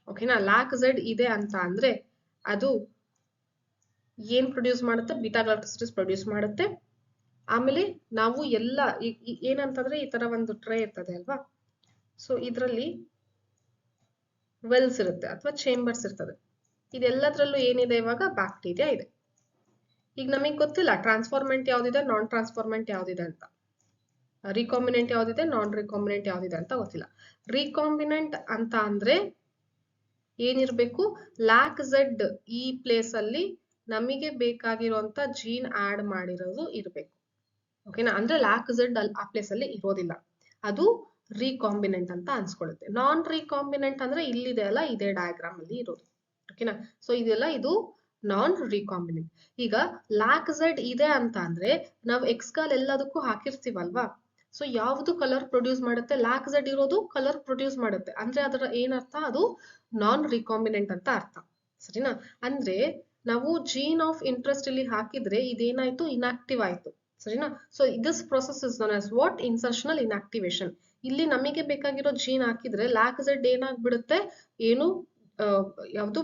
ಓಕೆನಾ, ಲ್ಯಾಕ್-ಝೆಡ್ ಇದೆ ಅಂತ ಅಂದ್ರೆ ಅದು ಏನ್ ಪ್ರೊಡ್ಯೂಸ್ ಮಾಡುತ್ತೆ, ಬೀಟಾ ಗ್ಯಾಲಕ್ಟೋಸಿಡೇಸ್ ಪ್ರೊಡ್ಯೂಸ್ ಮಾಡುತ್ತೆ. ಆಮೇಲೆ ನಾವು ಎಲ್ಲ ಏನಂತಂದ್ರೆ ಈ ತರ ಒಂದು ಟ್ರೇ ಇರ್ತದೆ ಅಲ್ವಾ, ಸೊ ಇದರಲ್ಲಿ ವೆಲ್ಸ್ ಇರುತ್ತೆ ಅಥವಾ ಚೇಂಬರ್ಸ್ ಇರ್ತದೆ. ಇದೆಲ್ಲದ್ರಲ್ಲೂ ಏನಿದೆ, ಇವಾಗ ಬ್ಯಾಕ್ಟೀರಿಯಾ ಇದೆ. ಈಗ ನಮಗೆ ಗೊತ್ತಿಲ್ಲ ಟ್ರಾನ್ಸ್ಫಾರ್ಮೆಂಟ್ ಯಾವ್ದಿದೆ, ನಾನ್ ಟ್ರಾನ್ಸ್ಫಾರ್ಮೆಂಟ್ ಯಾವ್ದಿದೆ ಅಂತ, ರಿಕಾಂಬಿನೆಂಟ್ ಯಾವ್ದಿದೆ, ನಾನ್ ರಿಕಾಂಬಿನೆಂಟ್ ಯಾವ್ದಿದೆ ಅಂತ ಗೊತ್ತಿಲ್ಲ. ರಿಕಾಂಬಿನೆಂಟ್ ಅಂತ ಅಂದ್ರೆ ಏನಿರ್ಬೇಕು, ಲ್ಯಾಕ್-ಝೆಡ್ ಈ ಪ್ಲೇಸ್ ಅಲ್ಲಿ ನಮಗೆ ಬೇಕಾಗಿರುವಂತ ಜೀನ್ ಆಡ್ ಮಾಡಿರೋದು ಇರ್ಬೇಕು. ಓಕೆನಾ? ಅಂದ್ರೆ ಲ್ಯಾಕ್-ಝೆಡ್ ಆ ಪ್ಲೇಸ್ ಅಲ್ಲಿ ಇರೋದಿಲ್ಲ, ಅದು ರಿಕಾಂಬಿನೆಂಟ್ ಅಂತ ಅನ್ಸ್ಕೊಳ್ಳುತ್ತೆ. ನಾನ್ ರಿಕಾಂಬಿನೆಂಟ್ ಅಂದ್ರೆ ಇಲ್ಲಿದೆ ಅಲ್ಲ, ಇದೇ ಡಯಾಗ್ರಾಮ್ ಅಲ್ಲಿ ಇರೋದು. ಓಕೆನಾ? ಸೊ ಇದೆಲ್ಲ ಇದು ನಾನ್ ರಿಕಾಂಬಿನೆಂಟ್. ಈಗ ಲ್ಯಾಕ್-ಝೆಡ್ ಇದೆ ಅಂತ ಅಂದ್ರೆ ನಾವು ಎಕ್ಸ್-ಗ್ಯಾಲ್ ಎಲ್ಲದಕ್ಕೂ ಹಾಕಿರ್ತೀವಲ್ವಾ, ಸೊ ಯಾವುದು ಕಲರ್ ಪ್ರೊಡ್ಯೂಸ್ ಮಾಡುತ್ತೆ, ಲ್ಯಾಕ್ ಝೆಡ್ ಇರೋದು ಕಲರ್ ಪ್ರೊಡ್ಯೂಸ್ ಮಾಡುತ್ತೆ ಅಂದ್ರೆ ಅದರ ಏನರ್ಥ, ಅದು ನಾನ್ ರಿಕಾಂಬಿನೆಂಟ್ ಅಂತ ಅರ್ಥ. ಸರಿನಾ? ಅಂದ್ರೆ ನಾವು ಜೀನ್ ಆಫ್ ಇಂಟ್ರೆಸ್ಟ್ ಇಲ್ಲಿ ಹಾಕಿದ್ರೆ ಇದೇನಾಯ್ತು, ಇನ್ಆಕ್ಟಿವ್ ಆಯ್ತು. ಸರಿನಾ? So this process is known as what, insertional inactivation. ಇಲ್ಲಿ ನಮಗೆ ಬೇಕಾಗಿರೋ ಜೀನ್ ಹಾಕಿದ್ರೆ ಲ್ಯಾಕ್ ಝೆಡ್ ಏನಾಗ್ಬಿಡುತ್ತೆ, ಏನು ಯಾವುದು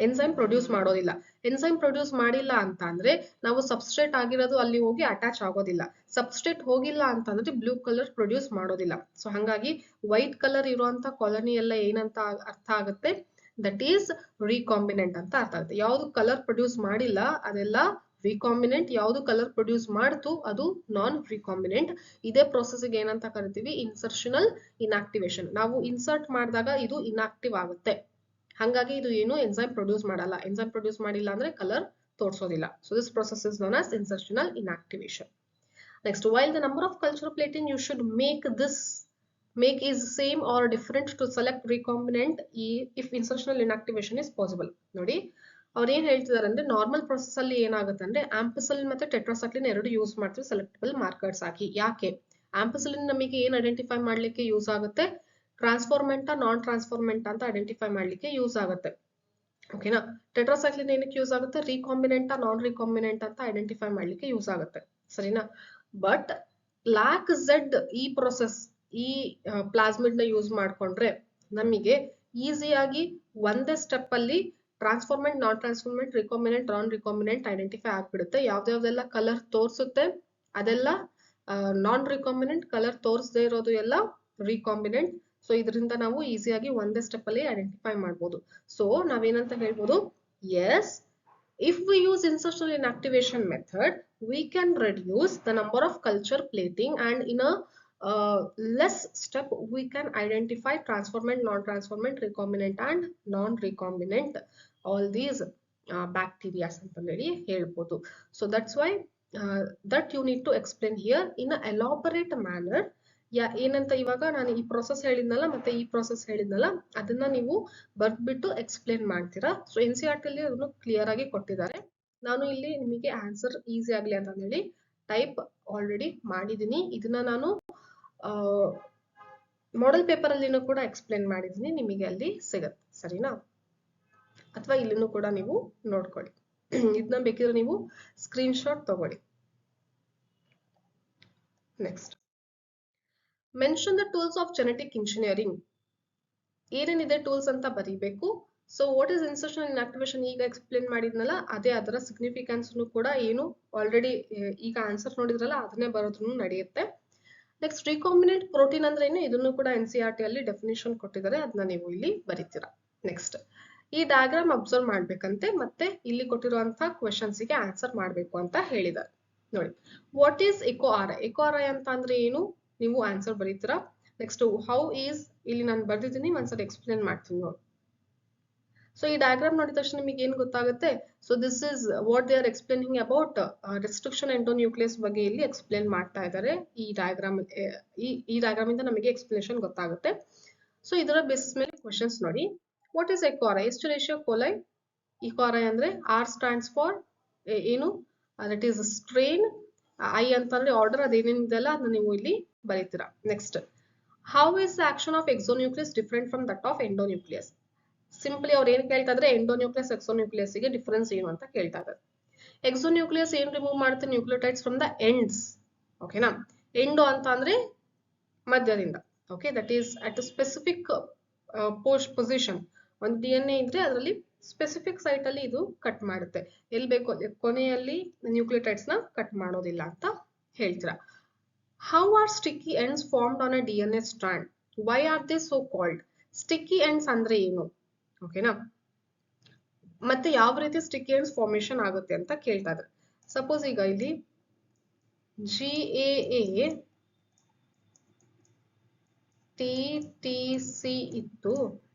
ಎನ್ಸೈಮ್ ಪ್ರೊಡ್ಯೂಸ್ ಮಾಡೋದಿಲ್ಲ. ಎನ್ಸೈಮ್ ಪ್ರೊಡ್ಯೂಸ್ ಮಾಡಿಲ್ಲ ಅಂತ ಅಂದ್ರೆ ನಾವು ಸಬ್ಸ್ಟ್ರೇಟ್ ಆಗಿರೋದು ಅಲ್ಲಿ ಹೋಗಿ ಅಟ್ಯಾಚ್ ಆಗೋದಿಲ್ಲ. ಸಬ್ಸ್ಟ್ರೇಟ್ ಹೋಗಿಲ್ಲ ಅಂತಂದ್ರೆ ಬ್ಲೂ ಕಲರ್ ಪ್ರೊಡ್ಯೂಸ್ ಮಾಡೋದಿಲ್ಲ. ಸೊ ಹಂಗಾಗಿ ವೈಟ್ ಕಲರ್ ಇರುವಂತ ಕಾಲನಿ ಎಲ್ಲ ಏನಂತ ಅರ್ಥ ಆಗುತ್ತೆ, ದಟ್ ಈಸ್ ರಿಕಾಂಬಿನೆಂಟ್ ಅಂತ ಅರ್ಥ ಆಗುತ್ತೆ. ಯಾವ್ದು ಕಲರ್ ಪ್ರೊಡ್ಯೂಸ್ ಮಾಡಿಲ್ಲ ಅದೆಲ್ಲ ರಿಕಾಂಬಿನೆಂಟ್, ಯಾವ್ದು ಕಲರ್ ಪ್ರೊಡ್ಯೂಸ್ ಮಾಡ್ತು ಅದು ನಾನ್ ರಿಕಾಂಬಿನೆಂಟ್. ಇದೇ ಪ್ರೊಸೆಸ್ ಏನಂತ ಕರಿತೀವಿ, ಇನ್ಸರ್ಷನಲ್ ಇನ್ಆಕ್ಟಿವೇಶನ್. ನಾವು ಇನ್ಸರ್ಟ್ ಮಾಡಿದಾಗ ಇದು ಇನ್ಆಕ್ಟಿವ್ ಆಗುತ್ತೆ, ಹಂಗಾಗಿ ಇದು ಏನು ಎನ್ಸೈಮ್ ಪ್ರೊಡ್ಯೂಸ್ ಮಾಡಲ್ಲ. ಎನ್ಸೈಮ್ ಪ್ರೊಡ್ಯೂಸ್ ಮಾಡಿಲ್ಲ ಅಂದ್ರೆ ಕಲರ್ ತೋರಿಸೋದಿಲ್ಲ. So this process is known as insertional inactivation. Next, while the number of culture plating you should make is same or different to select recombinant if insertional inactivation is possible. ನೋಡಿ ಅವ್ರು ಏನ್ ಹೇಳ್ತಿದಾರೆ ಅಂದ್ರೆ, normal process ಅಲ್ಲಿ ಏನಾಗುತ್ತೆ ಅಂದ್ರೆ ಆಂಪಿಸಿಲಿನ್ ಮತ್ತೆ tetracycline ಎರಡು ಯೂಸ್ ಮಾಡ್ತೀವಿ ಸೆಲೆಕ್ಟಬಲ್ ಮಾರ್ಕರ್ಸ್ ಆಗಿ. ಯಾಕೆ? ಆಂಪಿಸಿಲಿನ್ ನಮಗೆ ಏನ್ ಐಡೆಂಟಿಫೈ ಮಾಡ್ಲಿಕ್ಕೆ ಯೂಸ್ ಆಗುತ್ತೆ, ಟ್ರಾನ್ಸ್ಫಾರ್ಮೆಂಟ್ ನಾನ್ ಟ್ರಾನ್ಸ್ಫಾರ್ಮೆಂಟ್ ಅಂತ ಐಡೆಂಟಿಫೈ ಮಾಡ್ಲಿಕ್ಕೆ ಯೂಸ್ ಆಗುತ್ತೆ. ಓಕೆನಾ? ಟೆಟ್ರಾಸೈಕ್ಲಿನ್ ಏನಕ್ಕೆ ಯೂಸ್ ಆಗುತ್ತೆ, ರಿಕಾಂಬಿನೆಂಟ್ ನಾನ್ ರಿಕಾಂಬಿನೆಂಟ್ ಅಂತ ಐಡೆಂಟಿಫೈ ಮಾಡ್ಲಿಕ್ಕೆ ಯೂಸ್ ಆಗುತ್ತೆ. ಸರಿನಾ? ಬಟ್ ಲ್ಯಾಕ್ ಝೆಡ್ ಈ ಪ್ರೊಸೆಸ್, ಈ ಪ್ಲಾಸ್ಮಿಡ್ ನ ಯೂಸ್ ಮಾಡ್ಕೊಂಡ್ರೆ ನಮಗೆ ಈಸಿಯಾಗಿ ಒಂದೇ ಸ್ಟೆಪ್ ಅಲ್ಲಿ ಟ್ರಾನ್ಸ್ಫಾರ್ಮೆಂಟ್, non transformant, recombinant, non recombinant identify ಆಗ್ಬಿಡುತ್ತೆ. ಯಾವ್ದಾವ್ದೆಲ್ಲ ಕಲರ್ ತೋರಿಸುತ್ತೆ ಅದೆಲ್ಲ ನಾನ್ ರಿಕಾಂಬಿನೆಂಟ್, ಕಲರ್ ತೋರಿಸದೇ ಇರೋದು ಎಲ್ಲ ರಿಕಾಂಬಿನೆಂಟ್. ಸೊ ಇದರಿಂದ ನಾವು ಈಸಿಯಾಗಿ ಒಂದೇ ಸ್ಟೆಪ್ ಅಲ್ಲಿ ಐಡೆಂಟಿಫೈ ಮಾಡ್ಬೋದು. ಸೊ ನಾವೇನಂತ ಹೇಳ್ಬೋದು, S, if we use insertional inactivation method, we can reduce the number of culture plating and in a less step we can identify transformant, non-transformant, recombinant and non-recombinant, all these bacteria ಅಂತ ಹೇಳಿ ಹೇಳ್ಬೋದು. So that's why that you need to explain here in a elaborate manner. ಏನಂತ ಇವಾಗ ನಾನು ಈ process ಹೇಳಿದ್ನಲ್ಲ ಮತ್ತೆ ಈ ಪ್ರೊಸೆಸ್ ಹೇಳಿದ್ನಲ್ಲ ಅದನ್ನ ನೀವು ಬರ್ದ್ಬಿಟ್ಟು ಎಕ್ಸ್ಪ್ಲೇನ್ ಮಾಡ್ತೀರಾ. ಸೊ NCERT ಅಲ್ಲಿ ಅದನ್ನು ಕ್ಲಿಯರ್ ಆಗಿ ಕೊಟ್ಟಿದ್ದಾರೆ. ನಾನು ಇಲ್ಲಿ ನಿಮಗೆ ಆನ್ಸರ್ ಈಸಿ ಆಗ್ಲಿ ಅಂತ ಹೇಳಿ ಟೈಪ್ ಆಲ್ರೆಡಿ ಮಾಡಿದೀನಿ. ಇದನ್ನ ನಾನು ಮಾಡೆಲ್ ಪೇಪರ್ ಅಲ್ಲಿನೂ ಕೂಡ ಎಕ್ಸ್ಪ್ಲೇನ್ ಮಾಡಿದೀನಿ, ನಿಮಗೆ ಅಲ್ಲಿ ಸಿಗತ್ತೆ. ಸರಿನಾ? ಅಥವಾ ಇಲ್ಲಿನೂ ಕೂಡ ನೀವು ನೋಡ್ಕೊಳ್ಳಿ. ಇದನ್ನ ಬೇಕಿದ್ರೆ ನೀವು ಸ್ಕ್ರೀನ್ ಶಾಟ್ ತಗೊಳ್ಳಿ. Next, mention the tools of genetic engineering. ಏನೇನಿದೆ ಟೂಲ್ಸ್ ಅಂತ ಬರೀಬೇಕು. ಸೊ ವಾಟ್ ಇಸ್ ಇನ್ಸರ್ಷನಲ್ ಇನ್ಆಕ್ಟಿವೇಶನ್ ಈಗ ಎಕ್ಸ್ಪ್ಲೇನ್ ಮಾಡಿದ್ನಲ್ಲ ಅದೇ, ಅದರ ಸಿಗ್ನಿಫಿಕೆನ್ಸ್ ಕೂಡ ಏನು ಆಲ್ರೆಡಿ ಈಗ ಆನ್ಸರ್ ನೋಡಿದ್ರಲ್ಲ ಅದನ್ನೇ ಬರೋದ್ರೂ ನಡೆಯುತ್ತೆ. ನೆಕ್ಸ್ಟ್, ರಿಕಾಂಬಿನೆಂಟ್ ಪ್ರೋಟೀನ್ ಅಂದ್ರೆ ಏನು, ಇದನ್ನು ಕೂಡ NCERT ಅಲ್ಲಿ ಡೆಫಿನಿಷನ್ ಕೊಟ್ಟಿದ್ದಾರೆ, ಅದನ್ನ ನೀವು ಇಲ್ಲಿ ಬರೀತೀರಾ. ನೆಕ್ಸ್ಟ್, ಈ ಡಯಾಗ್ರಾಮ್ ಅಬ್ಸರ್ವ್ ಮಾಡ್ಬೇಕಂತೆ ಮತ್ತೆ ಇಲ್ಲಿ ಕೊಟ್ಟಿರುವಂತಹ ಕ್ವೆಶನ್ಸ್ ಗೆ ಆನ್ಸರ್ ಮಾಡ್ಬೇಕು ಅಂತ ಹೇಳಿದ್ದಾರೆ. ನೋಡಿ, ವಾಟ್ ಈಸ್ ಎಕೊ-ಆರ್ಐ? ಎಕೊ-ಆರ್ಐ ಅಂತ ಅಂದ್ರೆ ಏನು, ನೀವು ಆನ್ಸರ್ ಬರೀತೀರಾ. ನೆಕ್ಸ್ಟ್, ಹೌ ಈಸ್, ಇಲ್ಲಿ ನಾನು ಬರ್ದಿದ್ದೀನಿ, ಒಂದ್ಸಲ ಎಕ್ಸ್ಪ್ಲೇನ್ ಮಾಡ್ತೀನಿ ನೋಡಿ. ಸೊ ಈ ಡಯಾಗ್ರಾಮ್ ನೋಡಿದ ತಕ್ಷಣ ನಿಮಗೆ ಏನು ಗೊತ್ತಾಗುತ್ತೆ, so this is what they are explaining about restriction endonuclease ಬಗ್ಗೆ ಇಲ್ಲಿ ಎಕ್ಸ್ಪ್ಲೇನ್ ಮಾಡ್ತಾ ಇದ್ದಾರೆ. ಈ ಡಯಾಗ್ರಾಮ್ ಇಂದ ನಮಗೆ ಎಕ್ಸ್ಪ್ಲೇನೇಷನ್ ಗೊತ್ತಾಗುತ್ತೆ. ಸೊ ಇದರ ಬೇಸಿಸ್ ಮೇಲೆ ಕ್ವೆಶನ್ಸ್ ನೋಡಿ. What is EcoRI? ಎಷ್ಟು ರೇಷಿಯೋ ಕೋಲೈ? ಎಕೊ-ಆರ್ಐ ಅಂದ್ರೆ ಆರ್ ಸ್ಟ್ಯಾಂಡ್ಸ್ ಫಾರ್ ಏನು, ದಟ್ ಈಸ್ ಸ್ಟ್ರೇನ್. ಐ ಅಂತಂದ್ರೆ ಆರ್ಡರ್, ಅದೇನೇನಿದೆಲ್ಲ ಅದನ್ನ ನೀವು ಇಲ್ಲಿ ಬರೀತೀರಾ. Next, how is the action of exonuclease different from that of endonuclease? Simply ಅವ್ರು ಏನ್ ಕೇಳ್ತಾ ಇದ್ರೆ ಎಂಡೋನ್ಯೂಕ್ಲಿಯಸ್ ಎಕ್ಸೋನ್ಯೂಕ್ಲಿಯಸ್ ಗೆ ಡಿಫರೆನ್ಸ್ ಏನು ಅಂತ ಕೇಳ್ತಾ ಇದ್ದಾರೆ. ಎಕ್ಸೋನ್ಯೂಕ್ಲಿಯಸ್ ಏನ್ ರಿಮೂವ್ ಮಾಡುತ್ತೆ, ನ್ಯೂಕ್ಲಿಯೋಟೈಡ್ಸ್ ಫ್ರಮ್ ದ ಎಂಡ್ಸ್. ಓಕೆನಾ? ಎಂಡೋ ಅಂತ ಅಂದ್ರೆ ಮಧ್ಯದಿಂದ. Okay, that is at specific position. ಒಂದು DNA ಇದ್ರೆ ಅದರಲ್ಲಿ ಸ್ಪೆಸಿಫಿಕ್ ಸೈಟ್ ಅಲ್ಲಿ ಇದು ಕಟ್ ಮಾಡುತ್ತೆ, ಎಲ್ಲಿ ಬೇಕೋ ಕೊನೆಯಲ್ಲಿ ನ್ಯೂಕ್ಲಿಯೋಟೈಡ್ಸ್ ನ ಕಟ್ ಮಾಡೋದಿಲ್ಲ ಅಂತ ಹೇಳ್ತೀರಾ. How are sticky ends formed on a DNA strand? Why are they so called? Sticky ends ಅಂದ್ರೆ ಏನು? ಓಕೆನಾ? ಮತ್ತೆ ಯಾವ ರೀತಿ ಸ್ಟಿಕ್ಕಿ ಎಂಡ್ಸ್ ಫಾರ್ಮೇಶನ್ ಆಗುತ್ತೆ ಅಂತ ಕೇಳ್ತಾ ಇದ್ದಾರೆ. ಸಪೋಸ್ ಈಗ ಇಲ್ಲಿ GAA TTC ಇತ್ತು,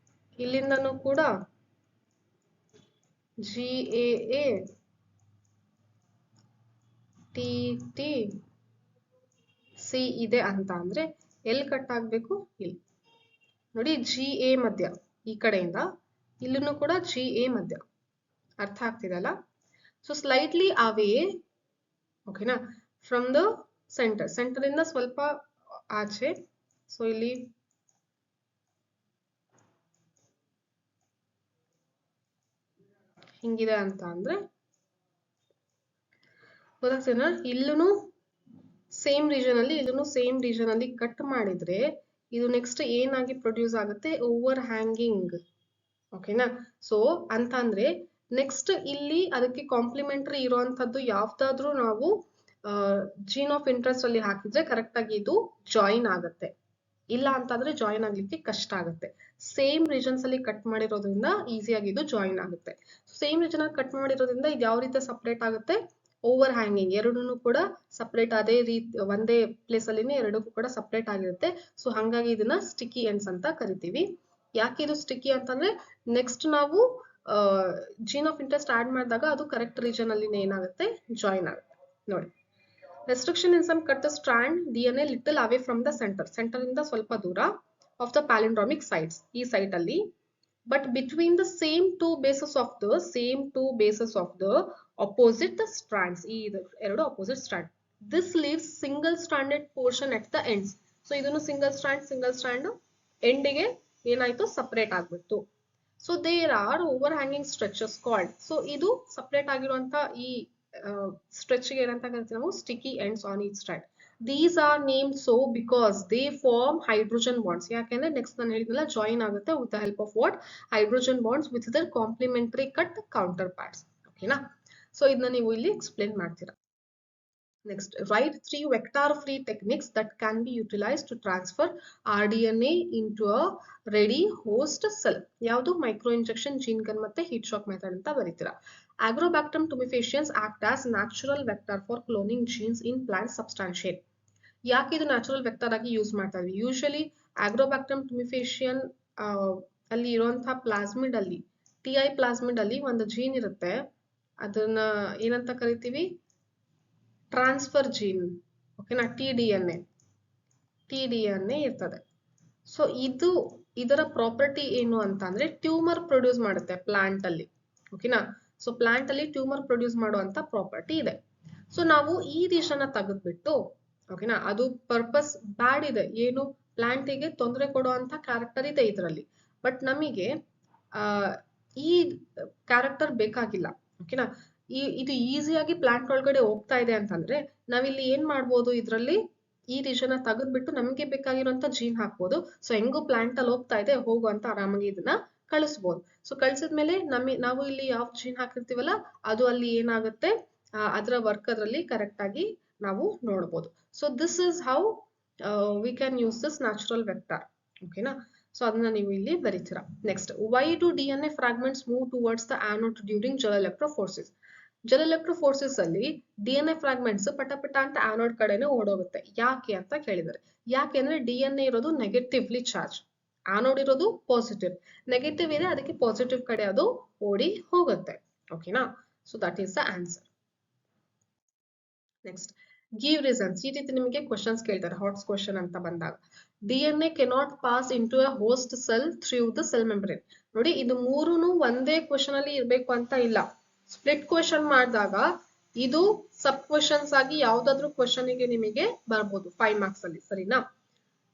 ಇಲ್ಲಿಂದನೂ ಕೂಡ GAA TTC ಇದೆ ಅಂತ ಅಂದ್ರೆ ಎಲ್ಲಿ ಕಟ್ ಆಗ್ಬೇಕು? ಇಲ್ಲಿ ನೋಡಿ, GA ಮಧ್ಯ, ಈ ಕಡೆಯಿಂದ ಇಲ್ಲೂ ಕೂಡ GA ಮಧ್ಯ. ಅರ್ಥ ಆಗ್ತಿದಲ್ಲ? ಸೊ ಸ್ಲೈಟ್ಲಿ ಅವೇ, ಓಕೆನಾ, ಫ್ರಮ್ ದ ಸೆಂಟರ್ ಇಂದ ಸ್ವಲ್ಪ ಆಚೆ. ಸೊ ಇಲ್ಲಿ ಹಿಂಗಿದೆ ಅಂತ ಅಂದ್ರೆ ಗೊತ್ತಾಗ್ತೇನಾ? ಇಲ್ಲೂ ಸೇಮ್ ರೀಜನ್ ಅಲ್ಲಿ, ಇಲ್ಲೂ ಸೇಮ್ ರೀಜನ್ ಅಲ್ಲಿ ಕಟ್ ಮಾಡಿದ್ರೆ ಇದು ನೆಕ್ಸ್ಟ್ ಏನಾಗಿ ಪ್ರೊಡ್ಯೂಸ್ ಆಗುತ್ತೆ? Over hanging. ಓಕೆನಾ? ಸೊ ಅಂತ ಅಂದ್ರೆ ನೆಕ್ಸ್ಟ್ ಇಲ್ಲಿ ಅದಕ್ಕೆ ಕಾಂಪ್ಲಿಮೆಂಟರಿ ಇರುವಂತದ್ದು ಯಾವ್ದಾದ್ರೂ ನಾವು ಜೀನ್ ಆಫ್ ಇಂಟ್ರೆಸ್ಟ್ ಅಲ್ಲಿ ಹಾಕಿದ್ರೆ ಕರೆಕ್ಟ್ ಆಗಿ ಇದು ಜಾಯಿನ್ ಆಗುತ್ತೆ. ಇಲ್ಲ ಅಂತಂದ್ರೆ ಜಾಯಿನ್ ಆಗ್ಲಿಕ್ಕೆ ಕಷ್ಟ ಆಗುತ್ತೆ. ಸೇಮ್ ರೀಜನ್ಸ್ ಅಲ್ಲಿ ಕಟ್ ಮಾಡಿರೋದ್ರಿಂದ ಈಸಿಯಾಗಿ ಇದು ಜಾಯಿನ್ ಆಗುತ್ತೆ. ಸೇಮ್ ರೀಜನ್ ಅಲ್ಲಿ ಕಟ್ ಮಾಡಿರೋದ್ರಿಂದ ಇದು ಯಾವ ರೀತಿ ಸಪ್ರೇಟ್ ಆಗುತ್ತೆ? Over hanging. ಎರಡನ್ನೂ ಕೂಡ ಸಪ್ರೇಟ್ ಅದೇ ರೀತಿ ಒಂದೇ ಪ್ಲೇಸ್ ಅಲ್ಲಿನೇ ಎರಡಕ್ಕೂ ಕೂಡ ಸಪ್ರೇಟ್ ಆಗಿರುತ್ತೆ. ಸೊ ಹಂಗಾಗಿ ಇದನ್ನ ಸ್ಟಿಕಿ ಎಂಡ್ಸ್ ಅಂತ ಕರಿತೀವಿ. ಯಾಕೆ ಇದು ಸ್ಟಿಕಿ ಅಂತಂದ್ರೆ ನೆಕ್ಸ್ಟ್ ನಾವು ಜೀನ್ ಆಫ್ ಇಂಟ್ರೆಸ್ಟ್ ಆಡ್ ಮಾಡಿದಾಗ ಅದು ಕರೆಕ್ಟ್ ರೀಜನ್ ಅಲ್ಲಿ ಏನಾಗುತ್ತೆ? ಜಾಯಿನ್ ಆಗುತ್ತೆ. ನೋಡಿ, restriction in some cut the strand DNA little away from the center ಇಂದ ಸ್ವಲ್ಪ ದೂರ of the palindromic sites ಈ ಸೈಟ್ ಅಲ್ಲಿ, but between the same two bases of the opposite strands, ಈ ಎರಡು opposite strand, this leaves single stranded portion at the ends. so ಇದನ್ನು single strand end ಗೆ ಏನಾಯ್ತು? ಸಪರೇಟ್ ಆಗ್ಬಿಟ್ಟು. so there are overhanging stretches called, so ಇದು separate ಆಗಿರುವಂತ ಈ stretch ಗೆ ಏನಂತ ಕರಿತೀವಿ ನಾವು? Sticky ends on each strand. These are named so because they form hydrogen bonds. ಯಾಕೆಂದ್ರೆ ನೆಕ್ಸ್ಟ್ ನಾನು ಹೇಳಿದ್ನಲ್ಲ, ಜಾಯಿನ್ ಆಗುತ್ತೆ with the help of what? Hydrogen bonds with their complementary cut counterparts. ಓಕೆನಾ? ಸೊ ಇದನ್ನ ನೀವು ಇಲ್ಲಿ ಎಕ್ಸ್ಪ್ಲೇನ್ ಮಾಡ್ತೀರಾ. Next, write 3 vector-free techniques that can be utilized to transfer rDNA into a ready host cell. ಯಾವುದು? Micro injection, gene gun ಮತ್ತೆ heat shock method ಅಂತ ಬರೀತೀರಾ. Agrobacterium tumefaciens act as natural vector for cloning genes in plant substantiate. ಯಾಕೆ ಇದು natural vector ಆಗಿ use ಮಾಡ್ತಾ ಇದ್ವಿ? Usually Agrobacterium tumefaciens ಅಲ್ಲಿ ಇರುವಂತಹ ಪ್ಲಾಸ್ಮಿಡ್ ಅಲ್ಲಿ, TI ಪ್ಲಾಸ್ಮಿಡ್ ಅಲ್ಲಿ ಒಂದು ಜೀನ್ ಇರುತ್ತೆ. ಅದನ್ನ ಏನಂತ ಕರಿತೀವಿ? Transfer gene. ಓಕೆನಾ? TDNA ಇರ್ತದೆ. ಸೊ ಇದರ ಪ್ರಾಪರ್ಟಿ ಏನು ಅಂತ ಅಂದ್ರೆ ಟ್ಯೂಮರ್ ಪ್ರೊಡ್ಯೂಸ್ ಮಾಡುತ್ತೆ ಪ್ಲಾಂಟ್ ಅಲ್ಲಿ. ಓಕೆನಾ? ಸೊ ಪ್ಲಾಂಟ್ ಅಲ್ಲಿ ಟ್ಯೂಮರ್ ಪ್ರೊಡ್ಯೂಸ್ ಮಾಡುವಂತ ಪ್ರಾಪರ್ಟಿ ಇದೆ. ಸೊ ನಾವು ಈ ರೀಷನ್ ತೆಗೆದ್ಬಿಟ್ಟು, ಓಕೆನಾ, ಅದು ಪರ್ಪಸ್ ಬ್ಯಾಡ್ ಇದೆ. ಏನು? ಪ್ಲಾಂಟಿಗೆ ತೊಂದರೆ ಕೊಡುವಂತ ಕ್ಯಾರೆಕ್ಟರ್ ಇದೆ ಇದರಲ್ಲಿ. ಬಟ್ ನಮಗೆ ಈ ಕ್ಯಾರೆಕ್ಟರ್ ಬೇಕಾಗಿಲ್ಲ. ಓಕೆನಾ? ಇದು ಈಸಿಯಾಗಿ ಪ್ಲಾಂಟ್ ಒಳಗಡೆ ಹೋಗ್ತಾ ಇದೆ ಅಂತಂದ್ರೆ ನಾವಿಲ್ಲಿ ಏನ್ ಮಾಡ್ಬೋದು? ಇದ್ರಲ್ಲಿ ಈ ರೀಜನ್ ತೆಗೆದ್ಬಿಟ್ಟು ನಮಗೆ ಬೇಕಾಗಿರುವಂತ ಜೀನ್ ಹಾಕ್ಬೋದು. ಸೊ ಹೆಂಗು ಪ್ಲಾಂಟ್ ಅಲ್ಲಿ ಹೋಗ್ತಾ ಇದೆ, ಹೋಗುವಂತ ಆರಾಮಾಗಿ ಇದನ್ನ ಕಳಿಸ್ಬೋದು. ಸೊ ಕಳ್ಸಿದ್ಮೇಲೆ ನಾವು ಇಲ್ಲಿ ಯಾವ ಜೀನ್ ಹಾಕಿರ್ತೀವಲ್ಲ ಅದು ಅಲ್ಲಿ ಏನಾಗುತ್ತೆ? ಅದರ ವರ್ಕ್ ಅದರಲ್ಲಿ ಕರೆಕ್ಟ್ ಆಗಿ ನಾವು ನೋಡ್ಬೋದು. So this is how we can use this natural vector. ಓಕೆನಾ? ಸೊ ಅದನ್ನ ನೀವು ಇಲ್ಲಿ ಬರೀತೀರಾ. Next, why do DNA fragments move towards the anode during gel electrophoresis? Gel electrophoresis ಅಲ್ಲಿ DNA ಫ್ರಾಗ್ಮೆಂಟ್ಸ್ ಪಟ ಅಂತ ಆನೋಡ್ ಕಡೆನೆ ಓಡೋಗುತ್ತೆ. ಯಾಕೆ ಅಂತ ಕೇಳಿದರೆ, ಯಾಕೆ ಅಂದ್ರೆ DNA ಇರೋದು ನೆಗೆಟಿವ್ಲಿ ಚಾರ್ಜ್, ಆನೋಡ್ ಇರೋದು ಪಾಸಿಟಿವ್. ನೆಗೆಟಿವ್ ಇದೆ, ಅದಕ್ಕೆ ಪಾಸಿಟಿವ್ ಕಡೆ ಅದು ಓಡಿ ಹೋಗುತ್ತೆ. ಓಕೆನಾ? So that is the answer. Next, give reasons. ಈ ರೀತಿ ನಿಮಗೆ ಕ್ವಶನ್ಸ್ ಕೇಳ್ತಾರೆ ಹಾಟ್ಸ್ ಕ್ವಶನ್ ಅಂತ ಬಂದಾಗ. DNA cannot pass into a host cell through the cell membrane. ನೋಡಿ, ಇದು ಮೂರುನು ಒಂದೇ ಕ್ವಶನ್ ಅಲ್ಲಿ ಇರ್ಬೇಕು ಅಂತ ಇಲ್ಲ. ಸ್ಪ್ಲಿಟ್ ಕ್ವಶನ್ ಮಾಡಿದಾಗ ಇದು ಸಬ್ ಕ್ವಶನ್ಸ್ ಆಗಿ ಯಾವ್ದಾದ್ರು ಕ್ವಶನ್ ಗೆ ನಿಮಗೆ ಬರ್ಬೋದು 5 ಮಾರ್ಕ್ಸ್ ಅಲ್ಲಿ. ಸರಿನಾ?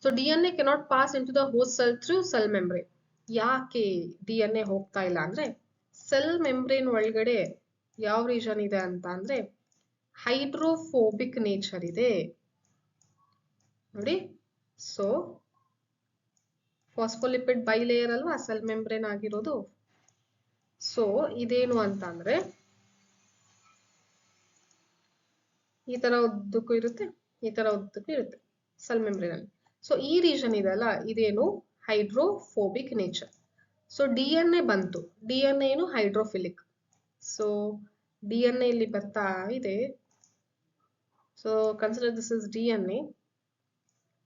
So DNA cannot pass into the host cell through cell membrane. ಯಾಕೆ DNA ಹೋಗ್ತಾ ಇಲ್ಲ ಅಂದ್ರೆ, ಸೆಲ್ ಮೆಂಬ್ರೇನ್ ಒಳಗಡೆ ಯಾವ ರೀಜನ್ ಇದೆ ಅಂತ ಅಂದ್ರೆ ಹೈಡ್ರೋಫೋಬಿಕ್ ನೇಚರ್ ಇದೆ. ನೋಡಿ, ಸೊ ಫಾಸ್ಫೋಲಿಪಿಡ್ ಬೈಲೇಯರ್ ಅಲ್ವಾ ಸೆಲ್ ಮೆಂಬ್ರೇನ್ ಆಗಿರೋದು. ಸೊ ಇದೇನು ಅಂತ ಅಂದ್ರೆ ಈ ತರ ಉದ್ದಕ್ಕೂ ಇರುತ್ತೆ, ಈ ತರ ಉದ್ದಕ್ಕೂ ಇರುತ್ತೆ ಸೆಲ್ ಮೆಂಬ್ರೇನ್ ಅಲ್ಲಿ. ಸೊ ಈ ರೀಜನ್ ಇದೆಲ್ಲ ಇದೇನು? Hydrophobic nature. ಸೊ DNA ಬಂತು. DNA ಏನು? ಹೈಡ್ರೋಫಿಲಿಕ್. ಸೊ DNA ಇಲ್ಲಿ ಬರ್ತಾ ಇದೆ. So consider this is DNA.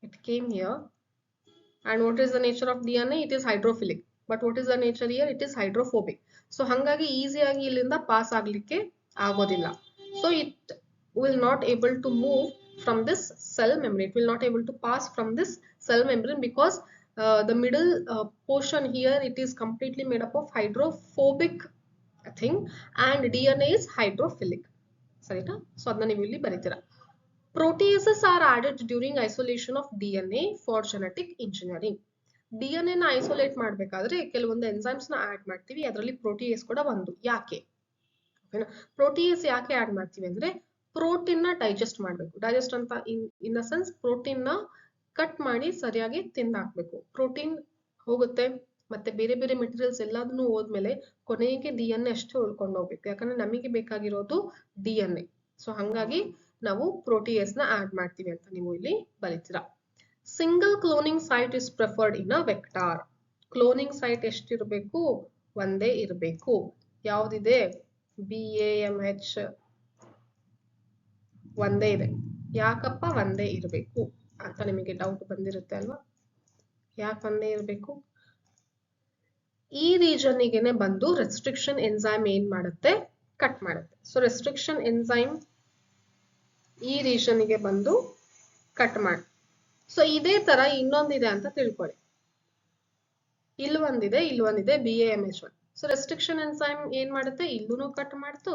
It came here. And what is the nature of DNA? It is hydrophilic. But what is the nature here? It is hydrophobic. So hanಗಾಗಿ ಈಸಿಯಾಗಿ ಇಲ್ಲಿಂದ pass ಆಗ್ಲಿಕ್ಕೆ ಆಗೋದಿಲ್ಲ. So it will not able to move from this cell membrane. It will not able to pass from this cell membrane because the middle portion here, it is completely made up of hydrophobic thing and DNA is hydrophilic. ಸರಿನಾ? So ಅದನ್ನ ನೀವು ಇಲ್ಲಿ ಬರೀತೀರಾ. Proteases are added during isolation of DNA for genetic engineering. DNA ನ isolate ಮಾಡ್ಬೇಕಾದ್ರೆ ಕೆಲವೊಂದು enzymes ನ add ಮಾಡ್ತೀವಿ, ಅದರಲ್ಲಿ ಪ್ರೋಟಿಯೇಸ್ ಕೂಡ ಒಂದು. ಯಾಕೆ? ಪ್ರೋಟಿಯೇಸ್ ಯಾಕೆ ಆಡ್ ಮಾಡ್ತೀವಿ ಅಂದ್ರೆ ಪ್ರೋಟೀನ್ ನ ಡೈಜೆಸ್ಟ್ ಮಾಡ್ಬೇಕು. ಡೈಜೆಸ್ಟ್ ಅಂತ ಇನ್ ದ ಸೆನ್ಸ್ ಪ್ರೋಟೀನ್ ನ ಕಟ್ ಮಾಡಿ ಸರಿಯಾಗಿ ತಿಂದಾಕ್ಬೇಕು. ಪ್ರೋಟೀನ್ ಹೋಗುತ್ತೆ ಮತ್ತೆ ಬೇರೆ ಬೇರೆ ಮೆಟೀರಿಯಲ್ಸ್ ಎಲ್ಲದನ್ನು ಹೋದ್ಮೇಲೆ ಕೊನೆಗೆ DNA ಅಷ್ಟೇ ಉಳ್ಕೊಂಡು ಹೋಗ್ಬೇಕು. ಯಾಕಂದ್ರೆ ನಮಗೆ ಬೇಕಾಗಿರೋದು DNA. ಸೊ ಹಂಗಾಗಿ ನಾವು ಪ್ರೋಟಿಯೇಸ್ ನ ಆಡ್ ಮಾಡ್ತೀವಿ ಅಂತ ನೀವು ಇಲ್ಲಿ ಬರೀತೀರಾ. Single cloning site is preferred in a vector. Cloning site ಎಷ್ಟಿರಬೇಕು? ಒಂದೇ ಇರಬೇಕು. ಯಾವ್ದಿದೆ? BAMH ಒಂದೇ ಇದೆ. ಯಾಕಪ್ಪ ಒಂದೇ ಇರಬೇಕು ಅಂತ ನಿಮಗೆ ಡೌಟ್ ಬಂದಿರುತ್ತೆ ಅಲ್ವಾ? ಯಾಕೆ ಒಂದೇ ಇರಬೇಕು? ಈ ರೀಜನ್ ಗೆನೆ ಬಂದು ರೆಸ್ಟ್ರಿಕ್ಷನ್ ಎನ್ಸೈಮ್ ಏನ್ ಮಾಡುತ್ತೆ? ಕಟ್ ಮಾಡುತ್ತೆ. ಸೊ ರೆಸ್ಟ್ರಿಕ್ಷನ್ ಎನ್ಸೈಮ್ ಈ ರೀಜನ್ ಗೆ ಬಂದು ಕಟ್ ಮಾಡಿ. ಸೊ ಇದೇ ತರ ಇನ್ನೊಂದಿದೆ ಅಂತ ತಿಳ್ಕೊಳ್ಳಿ. ಇಲ್ಲೊಂದಿದೆ BAMH1. ಸೊ ರೆಸ್ಟ್ರಿಕ್ಷನ್ ಎನ್ಸೈಮ್ ಏನ್ ಮಾಡುತ್ತೆ? ಇಲ್ಲೂನು ಕಟ್ ಮಾಡ್ತು,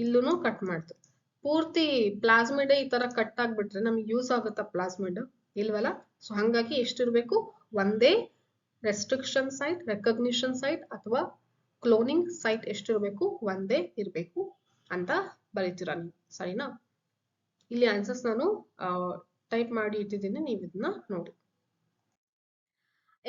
ಇಲ್ಲೂನು ಕಟ್ ಮಾಡ್ತು. ಪೂರ್ತಿ ಪ್ಲಾಸ್ಮಿಡ್ ಈ ತರ ಕಟ್ ಆಗ್ಬಿಟ್ರೆ ನಮ್ಗೆ ಯೂಸ್ ಆಗುತ್ತಾ ಪ್ಲಾಸ್ಮಿಡ್? ಇಲ್ವಲ್ಲ. ಸೊ ಹಂಗಾಗಿ ಎಷ್ಟಿರ್ಬೇಕು? ಒಂದೇ ರೆಸ್ಟ್ರಿಕ್ಷನ್ ಸೈಟ್, ರೆಕಗ್ನಿಷನ್ ಸೈಟ್ ಅಥವಾ ಕ್ಲೋನಿಂಗ್ ಸೈಟ್ ಎಷ್ಟಿರ್ಬೇಕು? ಒಂದೇ ಇರ್ಬೇಕು ಅಂತ ಬರೀತೀರಾ ನೀವು. ಸರಿನಾ? ಇಲ್ಲಿ ಆನ್ಸರ್ಸ್ ನಾನು ಟೈಪ್ ಮಾಡಿ ಇಟ್ಟಿದ್ದೀನಿ, ನೀವು ಇದನ್ನ ನೋಡಿ.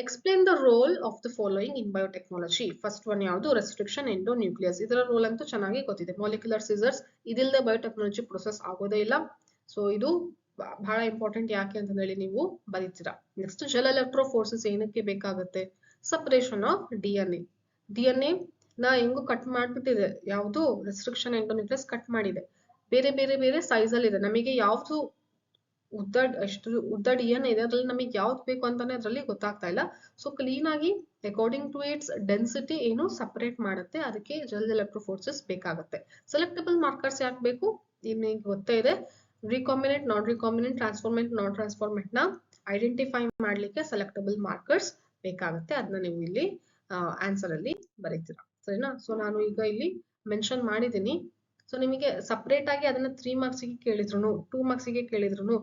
Explain the role of the following in biotechnology. First one ಯಾವುದು? ರೆಸ್ಟ್ರಿಕ್ಷನ್ ಎಂಡೋನ್ಯೂಕ್ಲಿಯಸ್. ಇದರ ರೋಲ್ ಅಂತೂ ಚೆನ್ನಾಗಿ ಗೊತ್ತಿದೆ. ಮಾಲಿಕ್ಯುಲರ್ ಸಿಸರ್ಸ್ ಇದಿಲ್ಲದೆ ಬಯೋಟೆಕ್ನಾಲಜಿ ಪ್ರೊಸೆಸ್ ಆಗೋದೇ ಇಲ್ಲ. ಸೊ ಇದು ಬಹಳ ಇಂಪಾರ್ಟೆಂಟ್. ಯಾಕೆ ಅಂತ ಹೇಳಿ ನೀವು ಬರೀತೀರಾ. ನೆಕ್ಸ್ಟ್ ಜೆಲ್ ಎಲೆಕ್ಟ್ರೋಫೋರ್ಸಸ್ ಏನಕ್ಕೆ ಬೇಕಾಗುತ್ತೆ? Separation of DNA. DNA ನ ಹೆಂಗು ಕಟ್ ಮಾಡ್ಬಿಟ್ಟಿದೆ. ಯಾವುದು? ರೆಸ್ಟ್ರಿಕ್ಷನ್ ಎಂಡೋನ್ಯೂಕ್ಲಿಯಸ್ ಕಟ್ ಮಾಡಿದೆ. ಬೇರೆ ಬೇರೆ ಬೇರೆ ಸೈಜ್ ಅಲ್ಲಿ ಇದೆ. ನಮಗೆ ಯಾವ್ದು ಉದ್ದ DNA ಇದೆ ಅದ್ರಲ್ಲಿ ನಮಗೆ ಯಾವ್ದು ಬೇಕು ಅಂತಾನೆ ಅದ್ರಲ್ಲಿ ಗೊತ್ತಾಗ್ತಾ ಇಲ್ಲ. ಸೊ ಕ್ಲೀನ್ ಆಗಿ ಅಕಾರ್ಡಿಂಗ್ ಟು ಇಟ್ಸ್ ಡೆನ್ಸಿಟಿ ಏನು ಸಪರೇಟ್ ಮಾಡುತ್ತೆ. ಅದಕ್ಕೆ ಜೆಲ್ ಎಲೆಕ್ಟ್ರೋಫೋರ್ಸಸ್ ಬೇಕಾಗುತ್ತೆ. ಸೆಲೆಕ್ಟಬಲ್ ಮಾರ್ಕರ್ಸ್ ಯಾಕೆ ಬೇಕು? ನಿಮಗೆ ಗೊತ್ತೇ ಇದೆ. ರಿಕಾಂಬಿನೆಂಟ್, ನಾನ್ ರಿಕಾಂಬಿನೆಂಟ್, ಟ್ರಾನ್ಸ್ಫಾರ್ಮೆಂಟ್, ನಾನ್ ಟ್ರಾನ್ಸ್ಫಾರ್ಮೆಂಟ್ ನ ಐಡೆಂಟಿಫೈ ಮಾಡ್ಲಿಕ್ಕೆ ಸೆಲೆಕ್ಟಬಲ್ ಮಾರ್ಕರ್ಸ್ ಬೇಕಾಗುತ್ತೆ. ಅದನ್ನ ನೀವು ಇಲ್ಲಿ ಆನ್ಸರ್ ಅಲ್ಲಿ ಬರೀತೀರಾ. ಸರಿನಾ? ಸೊ ನಾನು ಈಗ ಇಲ್ಲಿ ಮೆನ್ಷನ್ ಮಾಡಿದ್ದೀನಿ. ಸೊ ನಿಮಗೆ ಸಪರೇಟ್ ಆಗಿ ಅದನ್ನ 3 ಮಾರ್ಕ್ಸ್ ಗೆ ಕೇಳಿದ್ರು 2 ಮಾರ್ಕ್ಸ್ ಗೆ ಕೇಳಿದ್ರು